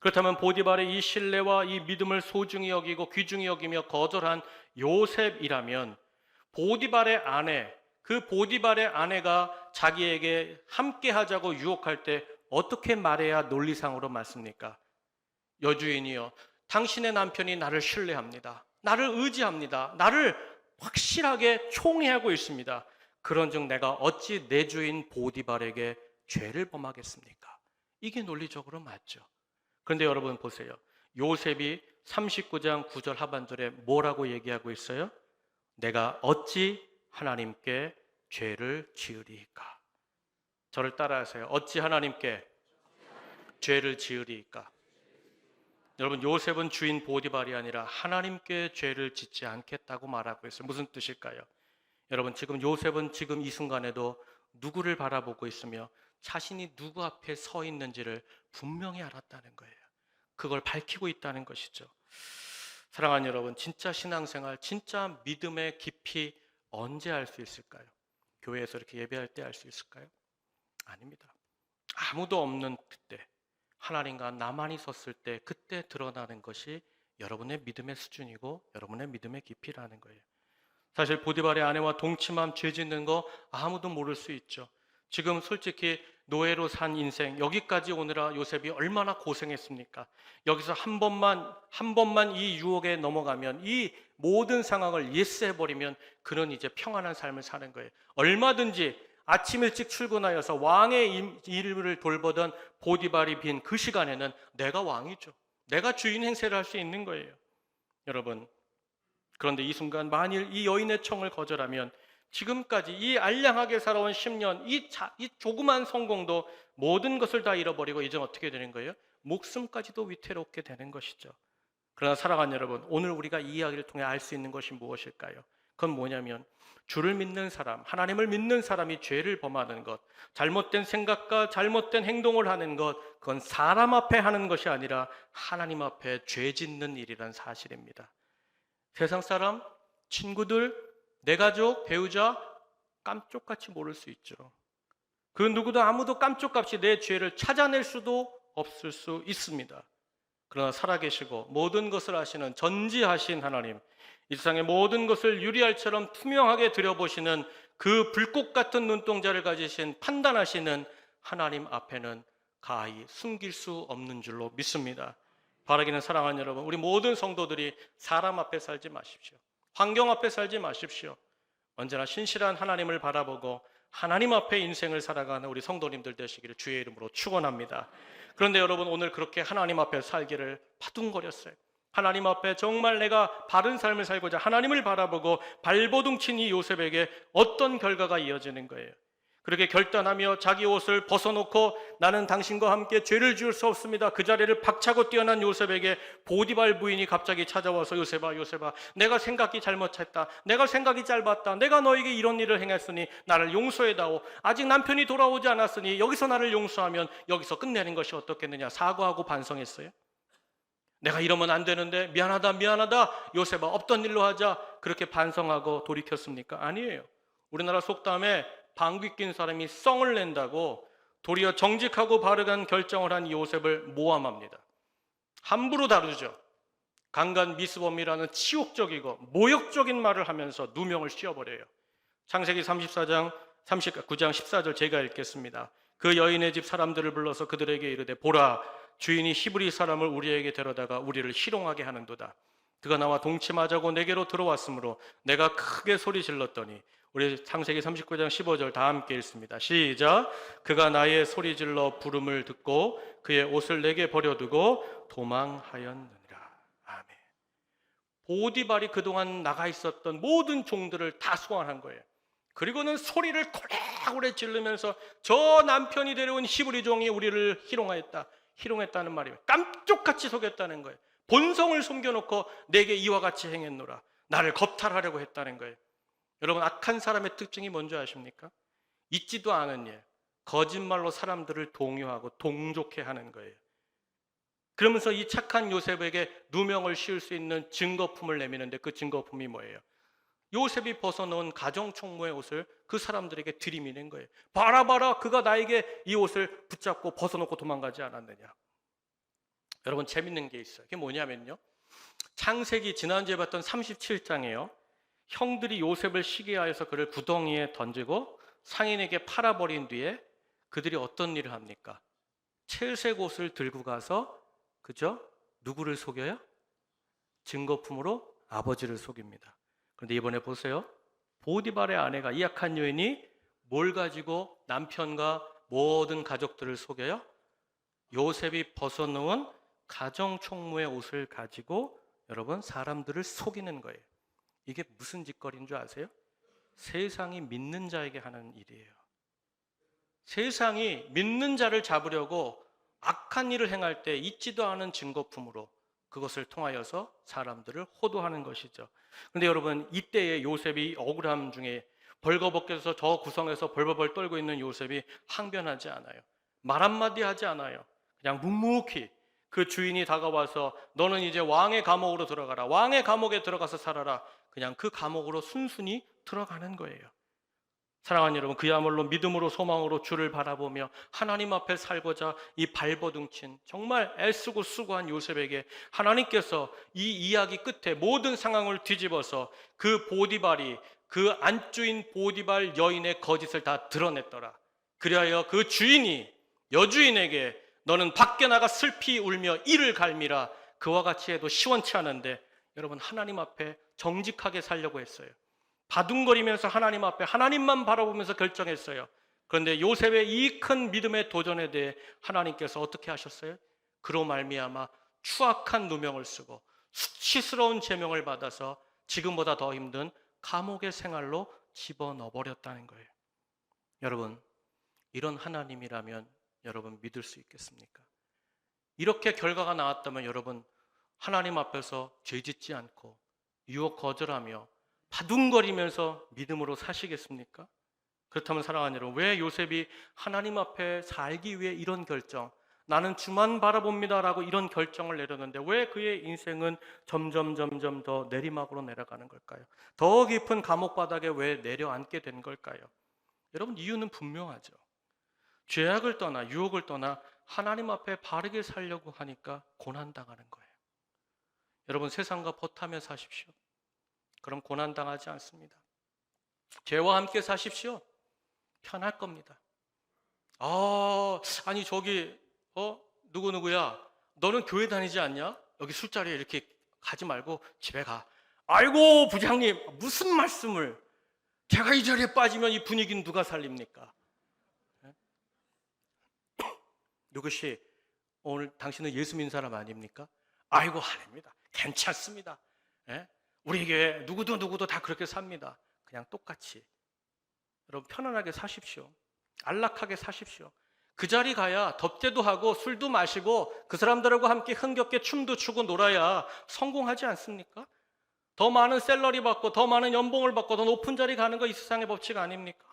그렇다면 보디발의 이 신뢰와 이 믿음을 소중히 여기고 귀중히 여기며 거절한 요셉이라면, 보디발의 아내, 그 보디발의 아내가 자기에게 함께 하자고 유혹할 때 어떻게 말해야 논리상으로 맞습니까? 여주인이여, 당신의 남편이 나를 신뢰합니다. 나를 의지합니다. 나를 확실하게 총애하고 있습니다. 그런즉 내가 어찌 내 주인 보디발에게 죄를 범하겠습니까? 이게 논리적으로 맞죠. 그런데 여러분 보세요. 요셉이 39장 9절 하반절에 뭐라고 얘기하고 있어요? 내가 어찌 하나님께 죄를 지으리까? 저를 따라하세요. 어찌 하나님께 죄를 지으리까? 여러분, 요셉은 주인 보디발이 아니라 하나님께 죄를 짓지 않겠다고 말하고 있어요. 무슨 뜻일까요? 여러분, 지금 요셉은 지금 이 순간에도 누구를 바라보고 있으며 자신이 누구 앞에 서 있는지를 분명히 알았다는 거예요. 그걸 밝히고 있다는 것이죠. 사랑하는 여러분, 진짜 신앙생활, 진짜 믿음의 깊이 언제 알 수 있을까요? 교회에서 이렇게 예배할 때 알 수 있을까요? 아닙니다. 아무도 없는 그때, 하나님과 나만이 섰을 때, 그때 드러나는 것이 여러분의 믿음의 수준이고 여러분의 믿음의 깊이라는 거예요. 사실 보디발의 아내와 동침함, 죄 짓는 거 아무도 모를 수 있죠. 지금 솔직히 노예로 산 인생, 여기까지 오느라 요셉이 얼마나 고생했습니까? 여기서 한 번만 이 유혹에 넘어가면, 이 모든 상황을 예스해버리면 그는 이제 평안한 삶을 사는 거예요. 얼마든지 아침 일찍 출근하여서 왕의 일을 돌보던 보디발이 빈 그 시간에는 내가 왕이죠. 내가 주인 행세를 할 수 있는 거예요. 여러분, 그런데 이 순간 만일 이 여인의 청을 거절하면 지금까지 이 알량하게 살아온 10년, 이 조그만 성공도 모든 것을 다 잃어버리고 이제 어떻게 되는 거예요? 목숨까지도 위태롭게 되는 것이죠. 그러나 사랑하는 여러분, 오늘 우리가 이 이야기를 통해 알 수 있는 것이 무엇일까요? 그건 뭐냐면, 주를 믿는 사람, 하나님을 믿는 사람이 죄를 범하는 것, 잘못된 생각과 잘못된 행동을 하는 것, 그건 사람 앞에 하는 것이 아니라 하나님 앞에 죄 짓는 일이란 사실입니다. 세상 사람, 친구들, 내 가족, 배우자 깜쪽같이 모를 수 있죠. 그 누구도 아무도 깜쪽같이 내 죄를 찾아낼 수도 없을 수 있습니다. 그러나 살아계시고 모든 것을 아시는 전지하신 하나님, 이 세상의 모든 것을 유리알처럼 투명하게 들여보시는 그 불꽃 같은 눈동자를 가지신 판단하시는 하나님 앞에는 가히 숨길 수 없는 줄로 믿습니다. 바라기는 사랑하는 여러분, 우리 모든 성도들이 사람 앞에 살지 마십시오. 환경 앞에 살지 마십시오. 언제나 신실한 하나님을 바라보고 하나님 앞에 인생을 살아가는 우리 성도님들 되시기를 주의 이름으로 축원합니다. 그런데 여러분, 오늘 그렇게 하나님 앞에 살기를 바둥거렸어요. 하나님 앞에 정말 내가 바른 삶을 살고자 하나님을 바라보고 발버둥친 이 요셉에게 어떤 결과가 이어지는 거예요? 그렇게 결단하며 자기 옷을 벗어놓고 나는 당신과 함께 죄를 지을 수 없습니다. 그 자리를 박차고 뛰어난 요셉에게 보디발 부인이 갑자기 찾아와서 요셉아, 요셉아, 내가 생각이 잘못했다. 내가 생각이 짧았다. 내가 너에게 이런 일을 행했으니 나를 용서해다오. 아직 남편이 돌아오지 않았으니 여기서 나를 용서하면 여기서 끝내는 것이 어떻겠느냐. 사과하고 반성했어요. 내가 이러면 안 되는데 미안하다 미안하다 요셉아 없던 일로 하자. 그렇게 반성하고 돌이켰습니까? 아니에요. 우리나라 속담에 방귀 낀 사람이 썽을 낸다고 도리어 정직하고 바르간 결정을 한 요셉을 모함합니다. 함부로 다루죠. 강간 미수범이라는 치욕적이고 모욕적인 말을 하면서 누명을 씌워버려요. 창세기 34장 39장 14절 제가 읽겠습니다. 그 여인의 집 사람들을 불러서 그들에게 이르되 보라, 주인이 히브리 사람을 우리에게 데려다가 우리를 희롱하게 하는도다. 그가 나와 동침하자고 내게로 들어왔으므로 내가 크게 소리 질렀더니, 우리 창세기 39장 15절 다 함께 읽습니다. 시작. 그가 나의 소리 질러 부름을 듣고 그의 옷을 내게 버려두고 도망하였느니라. 아멘. 보디발이 그동안 나가 있었던 모든 종들을 다 소환한 거예요. 그리고는 소리를 고래고래 지르면서 저 남편이 데려온 히브리 종이 우리를 희롱했다는 말이에요. 깜쪽같이 속였다는 거예요. 본성을 숨겨놓고 내게 이와 같이 행했노라. 나를 겁탈하려고 했다는 거예요. 여러분, 악한 사람의 특징이 뭔지 아십니까? 있지도 않은 일, 거짓말로 사람들을 동요하고 동족해 하는 거예요. 그러면서 이 착한 요셉에게 누명을 씌울 수 있는 증거품을 내미는데 그 증거품이 뭐예요? 요셉이 벗어놓은 가정총무의 옷을 그 사람들에게 들이미는 거예요. 봐라 봐라, 그가 나에게 이 옷을 붙잡고 벗어놓고 도망가지 않았느냐. 여러분, 재밌는 게 있어요. 그게 뭐냐면요, 창세기 지난주에 봤던 37장에요 형들이 요셉을 시기하여서 그를 구덩이에 던지고 상인에게 팔아버린 뒤에 그들이 어떤 일을 합니까? 채색 옷을 들고 가서, 그죠? 누구를 속여요? 증거품으로 아버지를 속입니다. 그런데 이번에 보세요. 보디발의 아내가, 이 악한 여인이 뭘 가지고 남편과 모든 가족들을 속여요? 요셉이 벗어놓은 가정총무의 옷을 가지고 여러분 사람들을 속이는 거예요. 이게 무슨 짓거리인 줄 아세요? 세상이 믿는 자에게 하는 일이에요. 세상이 믿는 자를 잡으려고 악한 일을 행할 때 있지도 않은 증거품으로 그것을 통하여서 사람들을 호도하는 것이죠. 그런데 여러분, 이때의 요셉이 억울함 중에 벌거벗겨서 저 구성에서 벌벌벌 떨고 있는 요셉이 항변하지 않아요. 말 한마디 하지 않아요. 그냥 묵묵히 그 주인이 다가와서 너는 이제 왕의 감옥으로 들어가라, 왕의 감옥에 들어가서 살아라, 그냥 그 감옥으로 순순히 들어가는 거예요. 사랑하는 여러분, 그야말로 믿음으로 소망으로 주를 바라보며 하나님 앞에 살고자 이 발버둥친 정말 애쓰고 수고한 요셉에게 하나님께서 이 이야기 끝에 모든 상황을 뒤집어서 그 보디발이, 그 안주인 보디발 여인의 거짓을 다 드러냈더라. 그리하여 그 주인이 여주인에게 너는 밖에 나가 슬피 울며 이를 갈미라, 그와 같이 해도 시원치 않은데 여러분, 하나님 앞에 정직하게 살려고 했어요. 바둥거리면서 하나님 앞에 하나님만 바라보면서 결정했어요. 그런데 요셉의 이 큰 믿음의 도전에 대해 하나님께서 어떻게 하셨어요? 그로 말미암아 추악한 누명을 쓰고 수치스러운 제명을 받아서 지금보다 더 힘든 감옥의 생활로 집어넣어버렸다는 거예요. 여러분, 이런 하나님이라면 여러분 믿을 수 있겠습니까? 이렇게 결과가 나왔다면 여러분, 하나님 앞에서 죄짓지 않고 유혹 거절하며 바둥거리면서 믿음으로 사시겠습니까? 그렇다면 사랑하는 여러분, 왜 요셉이 하나님 앞에 살기 위해 이런 결정, 나는 주만 바라봅니다라고 이런 결정을 내렸는데 왜 그의 인생은 점점 더 내리막으로 내려가는 걸까요? 더 깊은 감옥 바닥에 왜 내려앉게 된 걸까요? 여러분, 이유는 분명하죠. 죄악을 떠나 유혹을 떠나 하나님 앞에 바르게 살려고 하니까 고난당하는 거예요. 여러분, 세상과 벗하며 사십시오. 그럼 고난당하지 않습니다. 죄와 함께 사십시오. 편할 겁니다. 아니 저기 누구누구야, 너는 교회 다니지 않냐? 여기 술자리에 이렇게 가지 말고 집에 가. 아이고 부장님, 무슨 말씀을. 제가 이 자리에 빠지면 이 분위기는 누가 살립니까? 누구시 오늘 당신은 예수 믿는 사람 아닙니까? 아이고 아닙니다. 괜찮습니다. 우리 교회 누구도 다 그렇게 삽니다. 그냥 똑같이. 여러분, 편안하게 사십시오. 안락하게 사십시오. 그 자리 가야 덥대도 하고 술도 마시고 그 사람들하고 함께 흥겹게 춤도 추고 놀아야 성공하지 않습니까? 더 많은 샐러리 받고 더 많은 연봉을 받고 더 높은 자리 가는 거 이 세상의 법칙 아닙니까?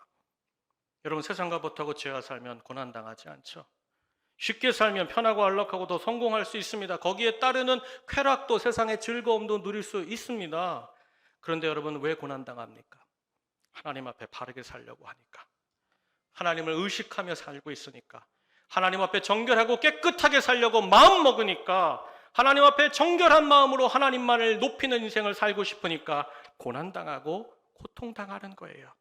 여러분, 세상과 벗하고 죄와 살면 고난당하지 않죠. 쉽게 살면 편하고 안락하고 더 성공할 수 있습니다. 거기에 따르는 쾌락도 세상의 즐거움도 누릴 수 있습니다. 그런데 여러분, 왜 고난당합니까? 하나님 앞에 바르게 살려고 하니까. 하나님을 의식하며 살고 있으니까. 하나님 앞에 정결하고 깨끗하게 살려고 마음 먹으니까. 하나님 앞에 정결한 마음으로 하나님만을 높이는 인생을 살고 싶으니까 고난당하고 고통당하는 거예요.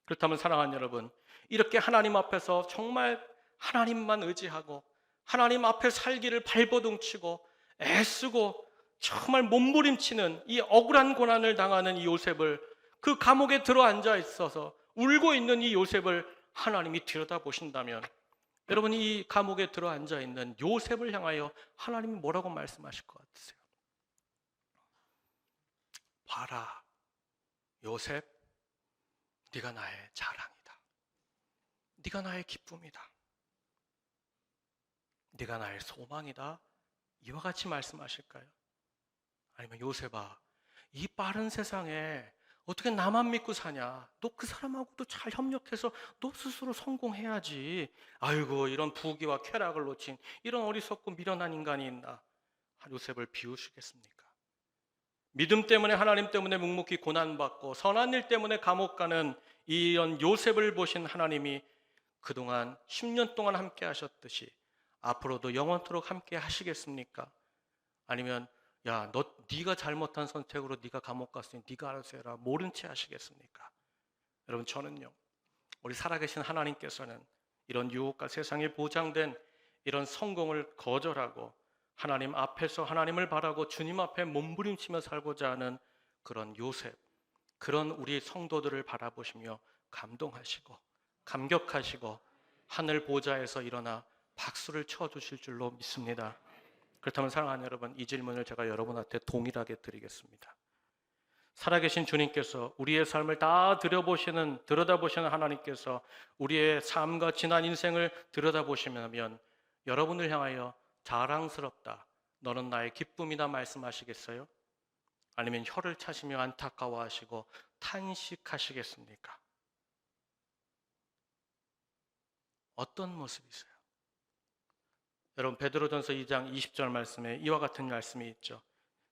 그렇다면 사랑하는 여러분, 이렇게 하나님 앞에서 정말 하나님만 의지하고 하나님 앞에 살기를 발버둥치고 애쓰고 정말 몸부림치는 이 억울한 고난을 당하는 이 요셉을, 그 감옥에 들어앉아 있어서 울고 있는 이 요셉을 하나님이 들여다보신다면, 여러분, 이 감옥에 들어앉아 있는 요셉을 향하여 하나님이 뭐라고 말씀하실 것 같으세요? 봐라, 요셉, 네가 나의 자랑이다. 네가 나의 기쁨이다. 네가 나의 소망이다. 이와 같이 말씀하실까요? 아니면 요셉아, 이 빠른 세상에 어떻게 나만 믿고 사냐? 너 그 사람하고도 잘 협력해서 너 스스로 성공해야지. 아이고, 이런 부귀와 쾌락을 놓친 이런 어리석고 미련한 인간이 있나? 요셉을 비우시겠습니까? 믿음 때문에, 하나님 때문에 묵묵히 고난받고 선한 일 때문에 감옥 가는 이런 요셉을 보신 하나님이 그동안 10년 동안 함께 하셨듯이 앞으로도 영원토록 함께 하시겠습니까? 아니면 야, 네가 잘못한 선택으로 네가 감옥 갔으니 네가 알아서 해라, 모른 채 하시겠습니까? 여러분, 저는요, 우리 살아계신 하나님께서는 이런 유혹과 세상에 보장된 이런 성공을 거절하고 하나님 앞에서 하나님을 바라고 주님 앞에 몸부림치며 살고자 하는 그런 요셉, 그런 우리 성도들을 바라보시며 감동하시고 감격하시고 하늘 보좌에서 일어나 박수를 쳐주실 줄로 믿습니다. 그렇다면 사랑하는 여러분, 이 질문을 제가 여러분한테 동일하게 드리겠습니다. 살아계신 주님께서 우리의 삶을 다 들여다보시는 하나님께서 우리의 삶과 지난 인생을 들여다보시면 여러분을 향하여 자랑스럽다, 너는 나의 기쁨이다 말씀하시겠어요? 아니면 혀를 차시며 안타까워하시고 탄식하시겠습니까? 어떤 모습이세요? 여러분, 베드로전서 2장 20절 말씀에 이와 같은 말씀이 있죠.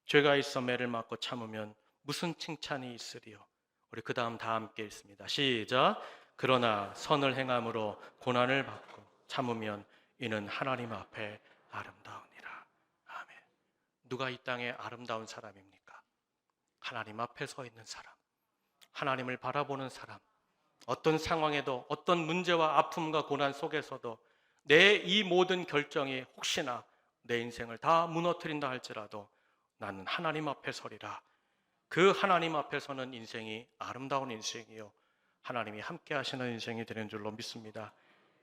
죄가 있어 매를 맞고 참으면 무슨 칭찬이 있으리요? 우리 그 다음 다 함께 읽습니다. 시작. 그러나 선을 행함으로 고난을 받고 참으면 이는 하나님 앞에 아름다우니라. 아멘. 누가 이 땅에 아름다운 사람입니까? 하나님 앞에 서 있는 사람, 하나님을 바라보는 사람. 어떤 상황에도, 어떤 문제와 아픔과 고난 속에서도 내 이 모든 결정이 혹시나 내 인생을 다 무너뜨린다 할지라도 나는 하나님 앞에 서리라. 그 하나님 앞에 서는 인생이 아름다운 인생이요, 하나님이 함께 하시는 인생이 되는 줄로 믿습니다.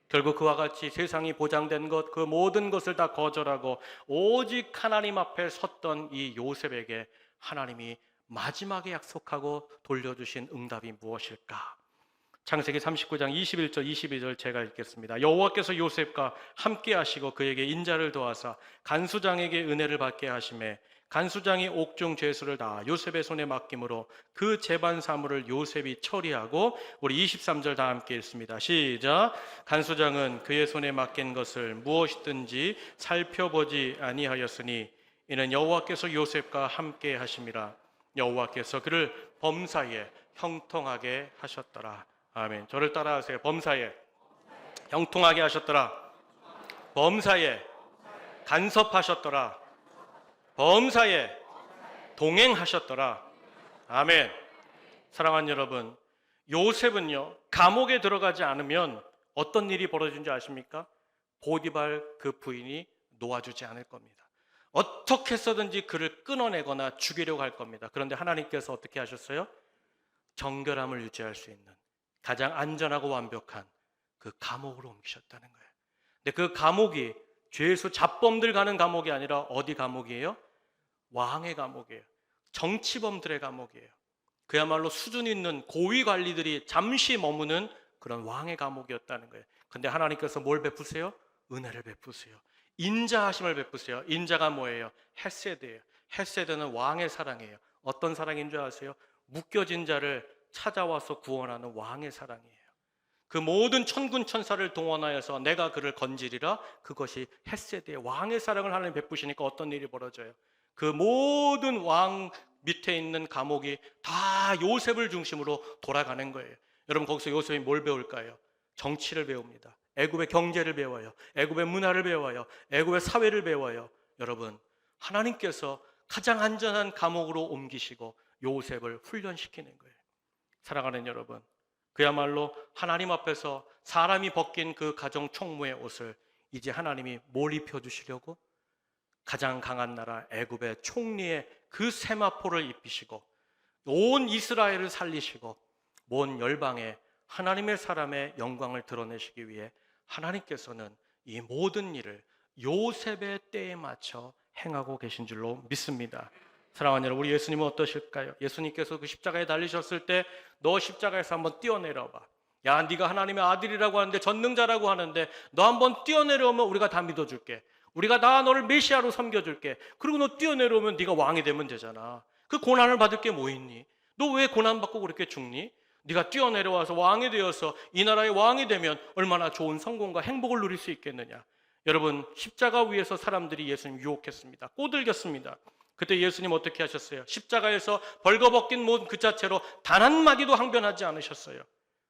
결국 그와 같이 세상이 보장된 것, 그 모든 것을 다 거절하고 오직 하나님 앞에 섰던 이 요셉에게 하나님이 마지막에 약속하고 돌려주신 응답이 무엇일까? 창세기 39장 21절 22절 제가 읽겠습니다. 여호와께서 요셉과 함께 하시고 그에게 인자를 더하사 간수장에게 은혜를 받게 하시매 간수장이 옥중 죄수를 다 요셉의 손에 맡김으로 그 재반 사물을 요셉이 처리하고, 우리 23절 다 함께 읽습니다. 시작. 간수장은 그의 손에 맡긴 것을 무엇이든지 살펴보지 아니하였으니 이는 여호와께서 요셉과 함께 하심이라. 여호와께서 그를 범사에 형통하게 하셨더라. 아멘. 저를 따라하세요. 범사에 형통하게 하셨더라. 범사에 간섭하셨더라. 범사에 동행하셨더라. 아멘. 사랑하는 여러분, 요셉은요, 감옥에 들어가지 않으면 어떤 일이 벌어진 줄 아십니까? 보디발 그 부인이 놓아주지 않을 겁니다. 어떻게 해서든지 그를 끊어내거나 죽이려고 할 겁니다. 그런데 하나님께서 어떻게 하셨어요? 정결함을 유지할 수 있는 가장 안전하고 완벽한 그 감옥으로 옮기셨다는 거예요. 근데 그 감옥이 죄수 잡범들 가는 감옥이 아니라 어디 감옥이에요? 왕의 감옥이에요. 정치범들의 감옥이에요. 그야말로 수준 있는 고위 관리들이 잠시 머무는 그런 왕의 감옥이었다는 거예요. 근데 하나님께서 뭘 베푸세요? 은혜를 베푸세요. 인자하심을 베푸세요. 인자가 뭐예요? 헤세드예요. 헤세드는 왕의 사랑이에요. 어떤 사랑인 줄 아세요? 묶여진 자를 찾아와서 구원하는 왕의 사랑이에요. 그 모든 천군 천사를 동원하여서 내가 그를 건지리라. 그것이 헤세드의 왕의 사랑을 하나님 베푸시니까 어떤 일이 벌어져요? 그 모든 왕 밑에 있는 감옥이 다 요셉을 중심으로 돌아가는 거예요. 여러분, 거기서 요셉이 뭘 배울까요? 정치를 배웁니다. 애굽의 경제를 배워요. 애굽의 문화를 배워요. 애굽의 사회를 배워요. 여러분, 하나님께서 가장 안전한 감옥으로 옮기시고 요셉을 훈련시키는 거예요. 사랑하는 여러분, 그야말로 하나님 앞에서 사람이 벗긴 그 가정 총무의 옷을 이제 하나님이 뭘 입혀주시려고? 가장 강한 나라 애굽의 총리의 그 세마포를 입히시고 온 이스라엘을 살리시고 온 열방에 하나님의 사람의 영광을 드러내시기 위해 하나님께서는 이 모든 일을 요셉의 때에 맞춰 행하고 계신 줄로 믿습니다. 사랑하는 여러분, 우리 예수님은 어떠실까요? 예수님께서 그 십자가에 달리셨을 때 너 십자가에서 한번 뛰어내려봐. 야, 네가 하나님의 아들이라고 하는데, 전능자라고 하는데 너 한번 뛰어내려오면 우리가 다 믿어줄게. 우리가 다 너를 메시아로 섬겨줄게. 그리고 너 뛰어내려오면 네가 왕이 되면 되잖아. 그 고난을 받을 게 뭐 있니? 너 왜 고난받고 그렇게 죽니? 네가 뛰어내려와서 왕이 되어서 이 나라의 왕이 되면 얼마나 좋은 성공과 행복을 누릴 수 있겠느냐. 여러분, 십자가 위에서 사람들이 예수님 유혹했습니다. 꼬들겼습니다. 그때 예수님 어떻게 하셨어요? 십자가에서 벌거벗긴 몸 그 자체로 단 한마디도 항변하지 않으셨어요.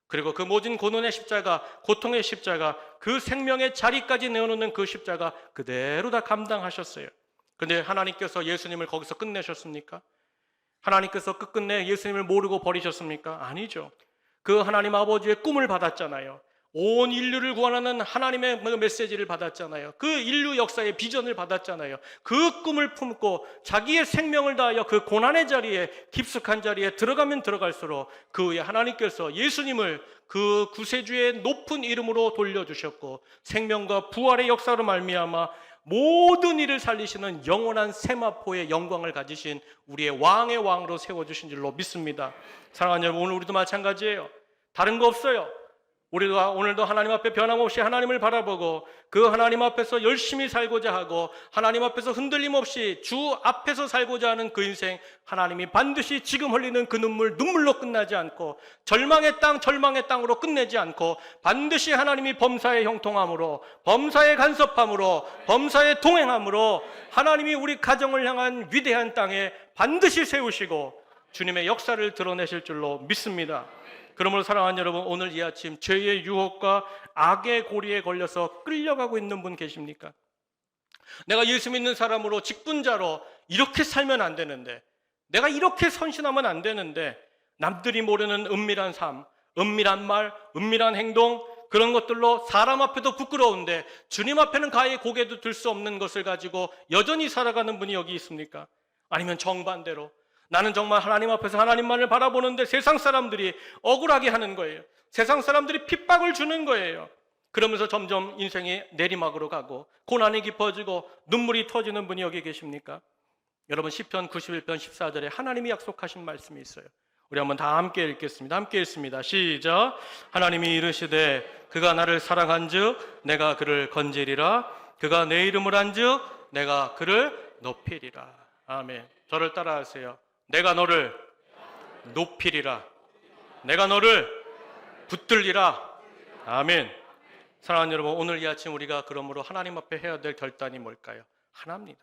그리고 그 모진 고난의 십자가, 고통의 십자가, 그 생명의 자리까지 내어놓는 그 십자가 그대로 다 감당하셨어요. 그런데 하나님께서 예수님을 거기서 끝내셨습니까? 하나님께서 끝끝내 예수님을 모르고 버리셨습니까? 아니죠. 그 하나님 아버지의 꿈을 받았잖아요. 온 인류를 구원하는 하나님의 메시지를 받았잖아요. 그 인류 역사의 비전을 받았잖아요. 그 꿈을 품고 자기의 생명을 다하여 그 고난의 자리에, 깊숙한 자리에 들어가면 들어갈수록 그 후에 하나님께서 예수님을 그 구세주의 높은 이름으로 돌려주셨고 생명과 부활의 역사로 말미암아 모든 일을 살리시는 영원한 세마포의 영광을 가지신 우리의 왕의 왕으로 세워주신 줄로 믿습니다. 사랑하는 여러분, 오늘 우리도 마찬가지예요. 다른 거 없어요. 우리도 오늘도 하나님 앞에 변함없이 하나님을 바라보고 그 하나님 앞에서 열심히 살고자 하고 하나님 앞에서 흔들림 없이 주 앞에서 살고자 하는 그 인생, 하나님이 반드시 지금 흘리는 그 눈물로 끝나지 않고 절망의 땅으로 끝내지 않고 반드시 하나님이 범사의 형통함으로, 범사의 간섭함으로, 범사의 동행함으로 하나님이 우리 가정을 향한 위대한 땅에 반드시 세우시고 주님의 역사를 드러내실 줄로 믿습니다. 그러므로 사랑하는 여러분, 오늘 이 아침 죄의 유혹과 악의 고리에 걸려서 끌려가고 있는 분 계십니까? 내가 예수 믿는 사람으로 직분자로 이렇게 살면 안 되는데, 내가 이렇게 선신하면 안 되는데, 남들이 모르는 은밀한 삶, 은밀한 말, 은밀한 행동, 그런 것들로 사람 앞에도 부끄러운데 주님 앞에는 가히 고개도 들 수 없는 것을 가지고 여전히 살아가는 분이 여기 있습니까? 아니면 정반대로 나는 정말 하나님 앞에서 하나님만을 바라보는데 세상 사람들이 억울하게 하는 거예요. 세상 사람들이 핍박을 주는 거예요. 그러면서 점점 인생이 내리막으로 가고 고난이 깊어지고 눈물이 터지는 분이 여기 계십니까? 여러분, 시편 91편 14절에 하나님이 약속하신 말씀이 있어요. 우리 한번 다 함께 읽겠습니다. 함께 읽습니다. 시작. 하나님이 이르시되 그가 나를 사랑한즉 내가 그를 건지리라. 그가 내 이름을 한즉 내가 그를 높이리라. 아멘. 저를 따라하세요. 내가 너를 높이리라. 내가 너를 붙들리라. 아멘. 사랑하는 여러분, 오늘 이 아침 우리가 그러므로 하나님 앞에 해야 될 결단이 뭘까요? 하나입니다.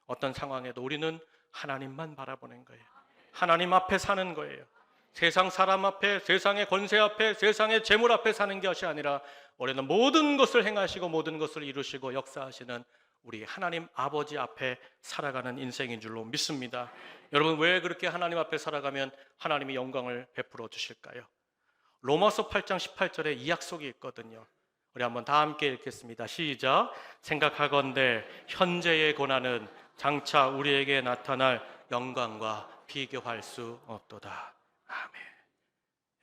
어떤 상황에도 우리는 하나님만 바라보는 거예요. 하나님 앞에 사는 거예요. 세상 사람 앞에, 세상의 권세 앞에, 세상의 재물 앞에 사는 것이 아니라 우리는 모든 것을 행하시고 모든 것을 이루시고 역사하시는 우리 하나님 아버지 앞에 살아가는 인생인 줄로 믿습니다. 여러분, 왜 그렇게 하나님 앞에 살아가면 하나님이 영광을 베풀어 주실까요? 로마서 8장 18절에 이 약속이 있거든요. 우리 한번 다 함께 읽겠습니다. 시작. 생각하건대 현재의 고난은 장차 우리에게 나타날 영광과 비교할 수 없도다. 아멘.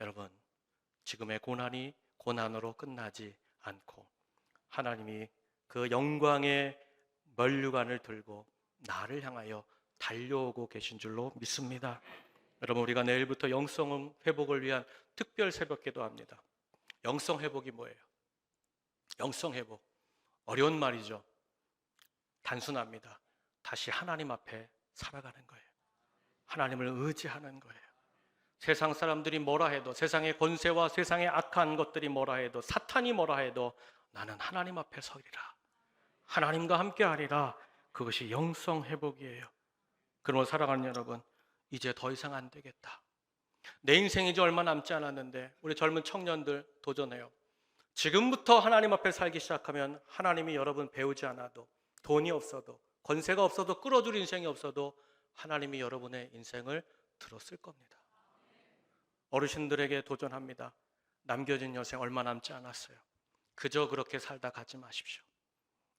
여러분, 지금의 고난이 고난으로 끝나지 않고 하나님이 그 영광의 면류관을 들고 나를 향하여 달려오고 계신 줄로 믿습니다. 여러분, 우리가 내일부터 영성 회복을 위한 특별 새벽 기도합니다. 영성 회복이 뭐예요? 영성 회복, 어려운 말이죠. 단순합니다. 다시 하나님 앞에 살아가는 거예요. 하나님을 의지하는 거예요. 세상 사람들이 뭐라 해도, 세상의 권세와 세상의 악한 것들이 뭐라 해도, 사탄이 뭐라 해도 나는 하나님 앞에 서리라. 하나님과 함께 하리라. 그것이 영성 회복이에요. 그러므로 살아가는 여러분, 이제 더 이상 안 되겠다. 내 인생이 이제 얼마 남지 않았는데 우리 젊은 청년들 도전해요. 지금부터 하나님 앞에 살기 시작하면 하나님이 여러분 배우지 않아도, 돈이 없어도, 권세가 없어도, 끌어줄 인생이 없어도 하나님이 여러분의 인생을 들었을 겁니다. 어르신들에게 도전합니다. 남겨진 여생 얼마 남지 않았어요. 그저 그렇게 살다 가지 마십시오.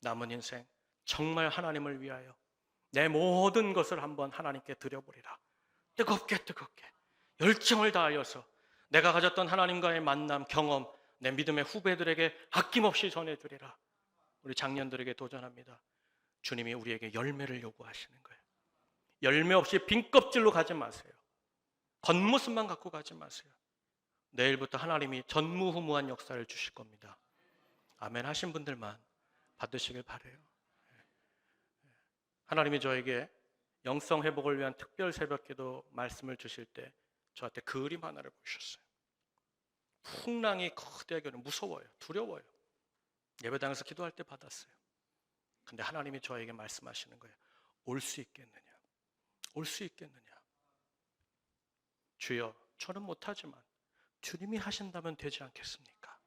남은 인생 정말 하나님을 위하여 내 모든 것을 한번 하나님께 드려보리라. 뜨겁게 열정을 다하여서 내가 가졌던 하나님과의 만남, 경험, 내 믿음의 후배들에게 아낌없이 전해주리라. 우리 장년들에게 도전합니다. 주님이 우리에게 열매를 요구하시는 거예요. 열매 없이 빈 껍질로 가지 마세요. 겉모습만 갖고 가지 마세요. 내일부터 하나님이 전무후무한 역사를 주실 겁니다. 아멘 하신 분들만 받으시길 바라요. 하나님이 저에게 영성 회복을 위한 특별 새벽기도 말씀을 주실 때 저한테 그림 하나를 보셨어요. 풍랑이 거대하게 무서워요. 두려워요. 예배당에서 기도할 때 받았어요. 근데 하나님이 저에게 말씀하시는 거예요. 올 수 있겠느냐? 올 수 있겠느냐? 주여, 저는 못하지만 주님이 하신다면 되지 않겠습니까?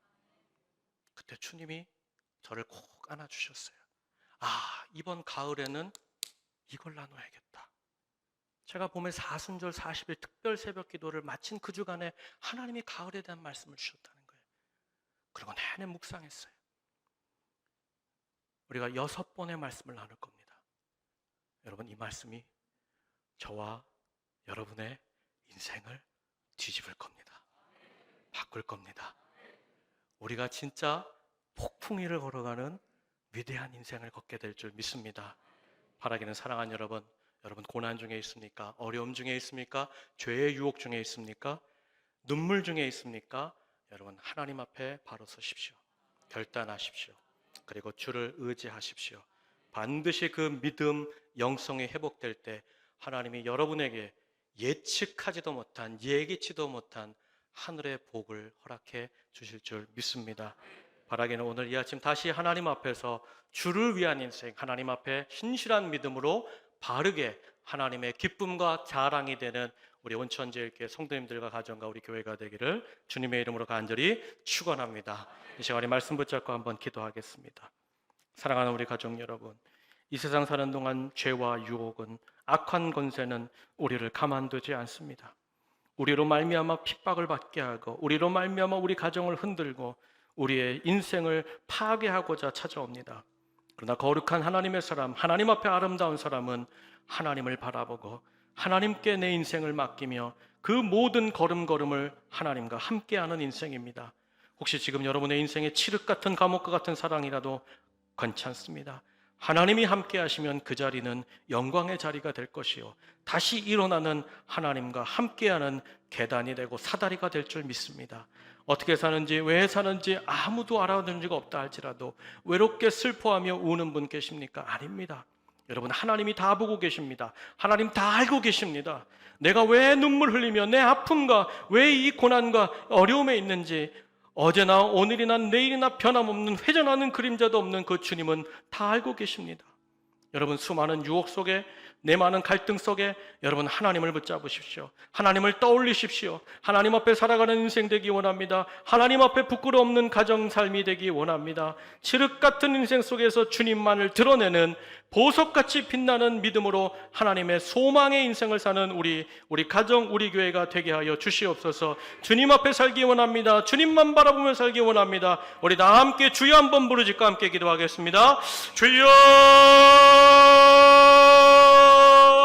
그때 주님이 저를 꼭 안아주셨어요. 아, 이번 가을에는 이걸 나눠야겠다. 제가 봄에 사순절 40일 특별 새벽 기도를 마친 그 주간에 하나님이 가을에 대한 말씀을 주셨다는 거예요. 그리고 내내 묵상했어요. 우리가 6번의 말씀을 나눌 겁니다. 여러분, 이 말씀이 저와 여러분의 인생을 뒤집을 겁니다. 바꿀 겁니다. 우리가 진짜 폭풍 위를 걸어가는 위대한 인생을 걷게 될 줄 믿습니다. 바라기는 사랑하는 여러분, 여러분 고난 중에 있습니까? 어려움 중에 있습니까? 죄의 유혹 중에 있습니까? 눈물 중에 있습니까? 여러분 하나님 앞에 바로 서십시오. 결단하십시오. 그리고 주를 의지하십시오. 반드시 그 믿음, 영성이 회복될 때 하나님이 여러분에게 예측하지도 못한, 예기치도 못한 하늘의 복을 허락해 주실 줄 믿습니다. 바라기는 오늘 이 아침 다시 하나님 앞에서 주를 위한 인생, 하나님 앞에 신실한 믿음으로 바르게 하나님의 기쁨과 자랑이 되는 우리 온천제일교회 성도님들과 가정과 우리 교회가 되기를 주님의 이름으로 간절히 축원합니다. 이 시간에 말씀 붙잡고 한번 기도하겠습니다. 사랑하는 우리 가족 여러분, 이 세상 사는 동안 죄와 유혹은, 악한 권세는 우리를 가만두지 않습니다. 우리로 말미암아 핍박을 받게 하고, 우리로 말미암아 우리 가정을 흔들고 우리의 인생을 파괴하고자 찾아옵니다. 그러나 거룩한 하나님의 사람, 하나님 앞에 아름다운 사람은 하나님을 바라보고 하나님께 내 인생을 맡기며 그 모든 걸음걸음을 하나님과 함께하는 인생입니다. 혹시 지금 여러분의 인생에 칠흑 같은 감옥과 같은 사랑이라도 괜찮습니다. 하나님이 함께 하시면 그 자리는 영광의 자리가 될 것이요, 다시 일어나는 하나님과 함께하는 계단이 되고 사다리가 될 줄 믿습니다. 어떻게 사는지, 왜 사는지 아무도 알아준 적이 없다 할지라도 외롭게 슬퍼하며 우는 분 계십니까? 아닙니다. 여러분, 하나님이 다 보고 계십니다. 하나님 다 알고 계십니다. 내가 왜 눈물 흘리며 내 아픔과 왜 이 고난과 어려움에 있는지 어제나 오늘이나 내일이나 변함없는 회전하는 그림자도 없는 그 주님은 다 알고 계십니다. 여러분, 수많은 유혹 속에, 내 많은 갈등 속에 여러분 하나님을 붙잡으십시오. 하나님을 떠올리십시오. 하나님 앞에 살아가는 인생 되기 원합니다. 하나님 앞에 부끄러 없는 가정 삶이 되기 원합니다. 칠흑 같은 인생 속에서 주님만을 드러내는 보석같이 빛나는 믿음으로 하나님의 소망의 인생을 사는 우리 가정, 우리 교회가 되게 하여 주시옵소서. 주님 앞에 살기 원합니다. 주님만 바라보며 살기 원합니다. 우리 다 함께 주여 한번 부르짖고 함께 기도하겠습니다. 주여!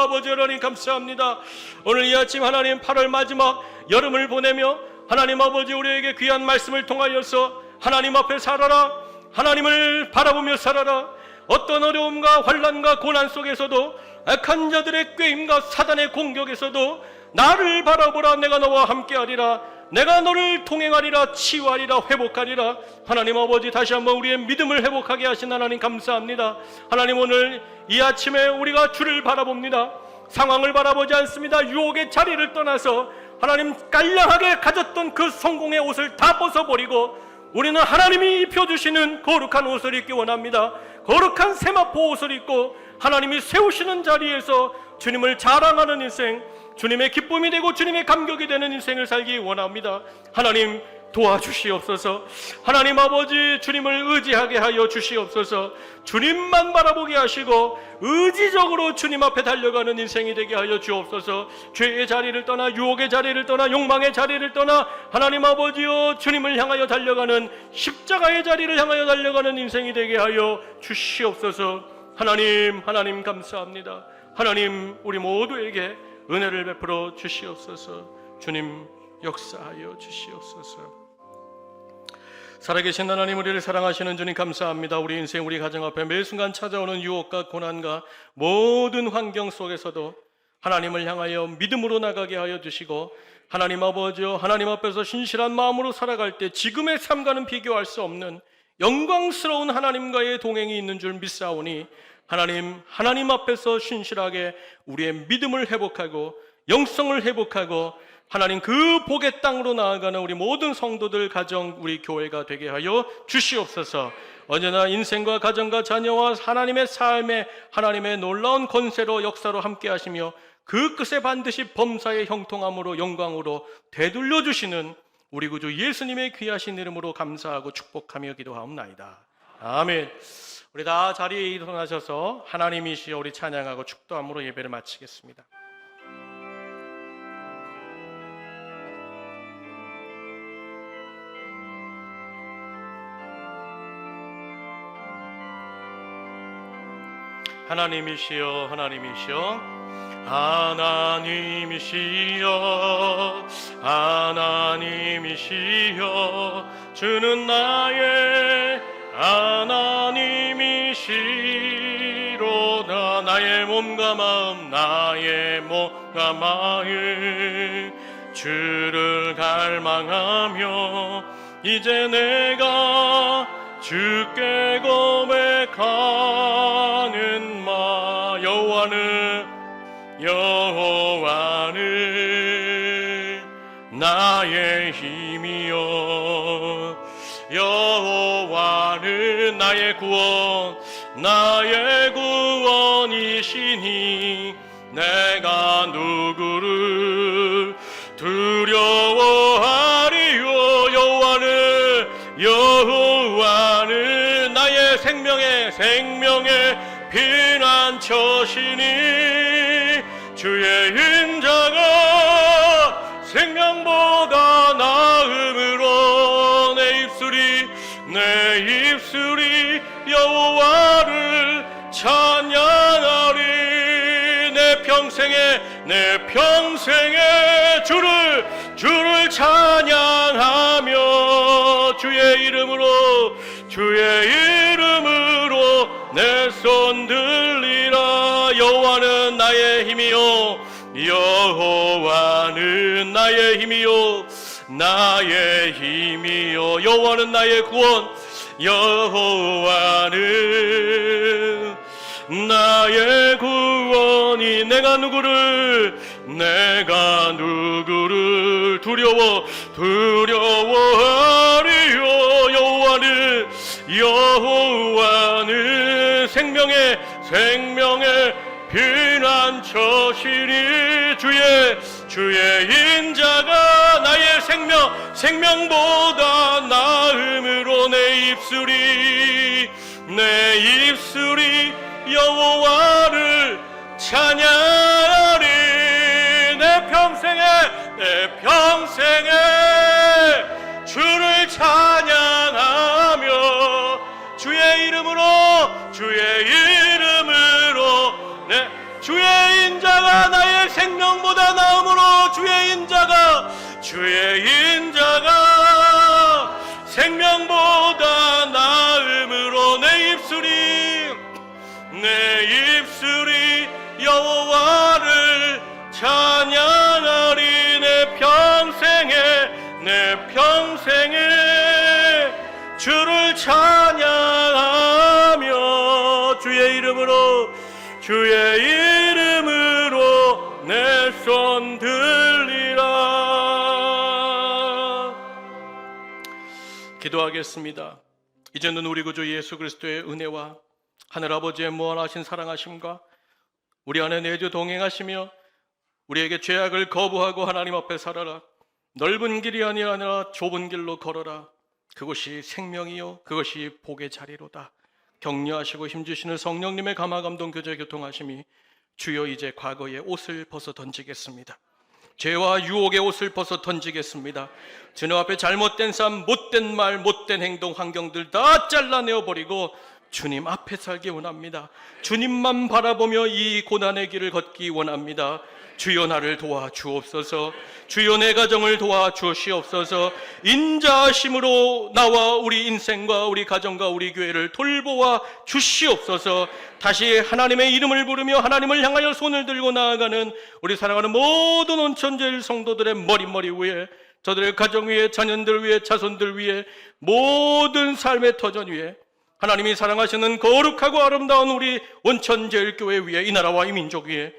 아버지 하나님 감사합니다. 오늘 이 아침 하나님 8월 마지막 여름을 보내며 하나님 아버지 우리에게 귀한 말씀을 통하여서 하나님 앞에 살아라, 하나님을 바라보며 살아라. 어떤 어려움과 환난과 고난 속에서도 악한 자들의 꾀임과 사단의 공격에서도 나를 바라보라, 내가 너와 함께하리라, 내가 너를 동행하리라, 치유하리라, 회복하리라. 하나님 아버지, 다시 한번 우리의 믿음을 회복하게 하신 하나님 감사합니다. 하나님, 오늘 이 아침에 우리가 주를 바라봅니다. 상황을 바라보지 않습니다. 유혹의 자리를 떠나서 하나님 깔량하게 가졌던 그 성공의 옷을 다 벗어버리고 우리는 하나님이 입혀주시는 거룩한 옷을 입기 원합니다. 거룩한 세마포 옷을 입고 하나님이 세우시는 자리에서 주님을 자랑하는 인생, 주님의 기쁨이 되고 주님의 감격이 되는 인생을 살기 원합니다. 하나님 도와주시옵소서. 하나님 아버지, 주님을 의지하게 하여 주시옵소서. 주님만 바라보게 하시고 의지적으로 주님 앞에 달려가는 인생이 되게 하여 주옵소서. 죄의 자리를 떠나, 유혹의 자리를 떠나, 욕망의 자리를 떠나 하나님 아버지여 주님을 향하여 달려가는, 십자가의 자리를 향하여 달려가는 인생이 되게 하여 주시옵소서. 하나님 감사합니다. 하나님, 우리 모두에게 은혜를 베풀어 주시옵소서. 주님 역사하여 주시옵소서. 살아계신 하나님, 우리를 사랑하시는 주님 감사합니다. 우리 인생, 우리 가정 앞에 매 순간 찾아오는 유혹과 고난과 모든 환경 속에서도 하나님을 향하여 믿음으로 나가게 하여 주시고, 하나님 아버지여, 하나님 앞에서 신실한 마음으로 살아갈 때 지금의 삶과는 비교할 수 없는 영광스러운 하나님과의 동행이 있는 줄 믿사오니 하나님 앞에서 신실하게 우리의 믿음을 회복하고 영성을 회복하고 하나님 그 복의 땅으로 나아가는 우리 모든 성도들, 가정, 우리 교회가 되게 하여 주시옵소서. 언제나 인생과 가정과 자녀와 하나님의 삶에 하나님의 놀라운 권세로 역사로 함께 하시며 그 끝에 반드시 범사의 형통함으로 영광으로 되돌려 주시는 우리 구주 예수님의 귀하신 이름으로 감사하고 축복하며 기도하옵나이다. 아멘. 우리 다 자리에 일어나셔서 하나님이시여 우리 찬양하고 축도함으로 예배를 마치겠습니다. 하나님이시여, 하나님이시여, 하나님이시여, 하나님이시여, 주는 나의 하나님이시로다. 나의 몸과 마음, 나의 몸과 마음 주를 갈망하며 이제 내가 주께 고백하는 마. 여호와는 나의 힘이요, 여호와는 나의 구원, 나의 구원이시니 내가 누구를 두려워하리요. 여호와는 나의 생명의 피난처시니 주의 인자가 생명보다 나음으로 내 입술이 여호와를 찬양하리. 내 평생에 주를 찬양하며 주의 이름으로 내 손 들리라. 여호와는 나의 힘이요, 여호와는 나의 힘이요, 나의 힘이요, 여호와는 나의 구원, 여호와는 나의 구원이 내가 누구를 두려워하리요. 여호와는 생명의 피난처시니 주의 인자가 나의 생명보다 나음으로 내 입술이 여호와를 찬양하리. 내 평생에 주를 찬양하며 주의 이름으로 주의 인자가 나의 생명보다 나음으로 주의 인자가 생명보다 나음으로 내 입술이 여호와를 찬양하리. 내 평생에 주를 찬양하며 주의 이름으로 내 손 들리라. 기도하겠습니다. 이제는 우리 구주 예수 그리스도의 은혜와 하늘아버지의 무한하신 사랑하심과 우리 안에 내주 동행하시며 우리에게 죄악을 거부하고 하나님 앞에 살아라. 넓은 길이 아니라 좁은 길로 걸어라. 그것이 생명이요 그것이 복의 자리로다. 격려하시고 힘주시는 성령님의 감화감동 교제 교통하심이 주여 이제 과거의 옷을 벗어 던지겠습니다. 죄와 유혹의 옷을 벗어 던지겠습니다. 주님 앞에 잘못된 삶, 못된 말, 못된 행동, 환경들 다 잘라내어 버리고 주님 앞에 살기 원합니다. 주님만 바라보며 이 고난의 길을 걷기 원합니다. 주여 나를 도와주옵소서. 주여 내 가정을 도와주시옵소서. 인자하심으로 나와 우리 인생과 우리 가정과 우리 교회를 돌보아 주시옵소서. 다시 하나님의 이름을 부르며 하나님을 향하여 손을 들고 나아가는 우리 사랑하는 모든 온천제일 성도들의 머리 위에, 저들의 가정 위에, 자녀들 위에, 자손들 위에, 모든 삶의 터전 위에 하나님이 사랑하시는 거룩하고 아름다운 우리 온천제일교회 위에, 이 나라와 이 민족 위에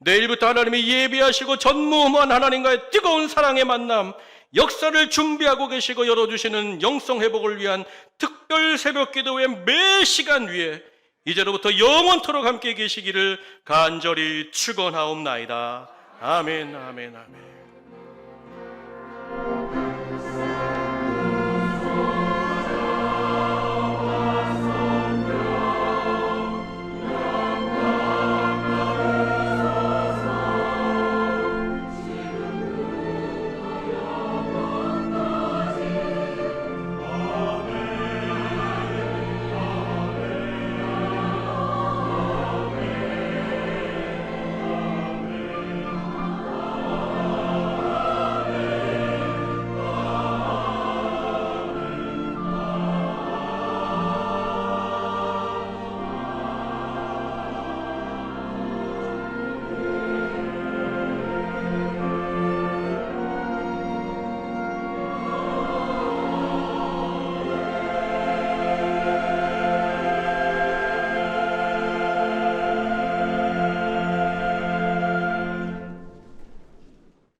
내일부터 하나님이 예비하시고 전무후무한 하나님과의 뜨거운 사랑의 만남, 역사를 준비하고 계시고 열어주시는 영성 회복을 위한 특별 새벽 기도의 매 시간 위에 이제로부터 영원토록 함께 계시기를 간절히 축원하옵나이다. 아멘, 아멘, 아멘.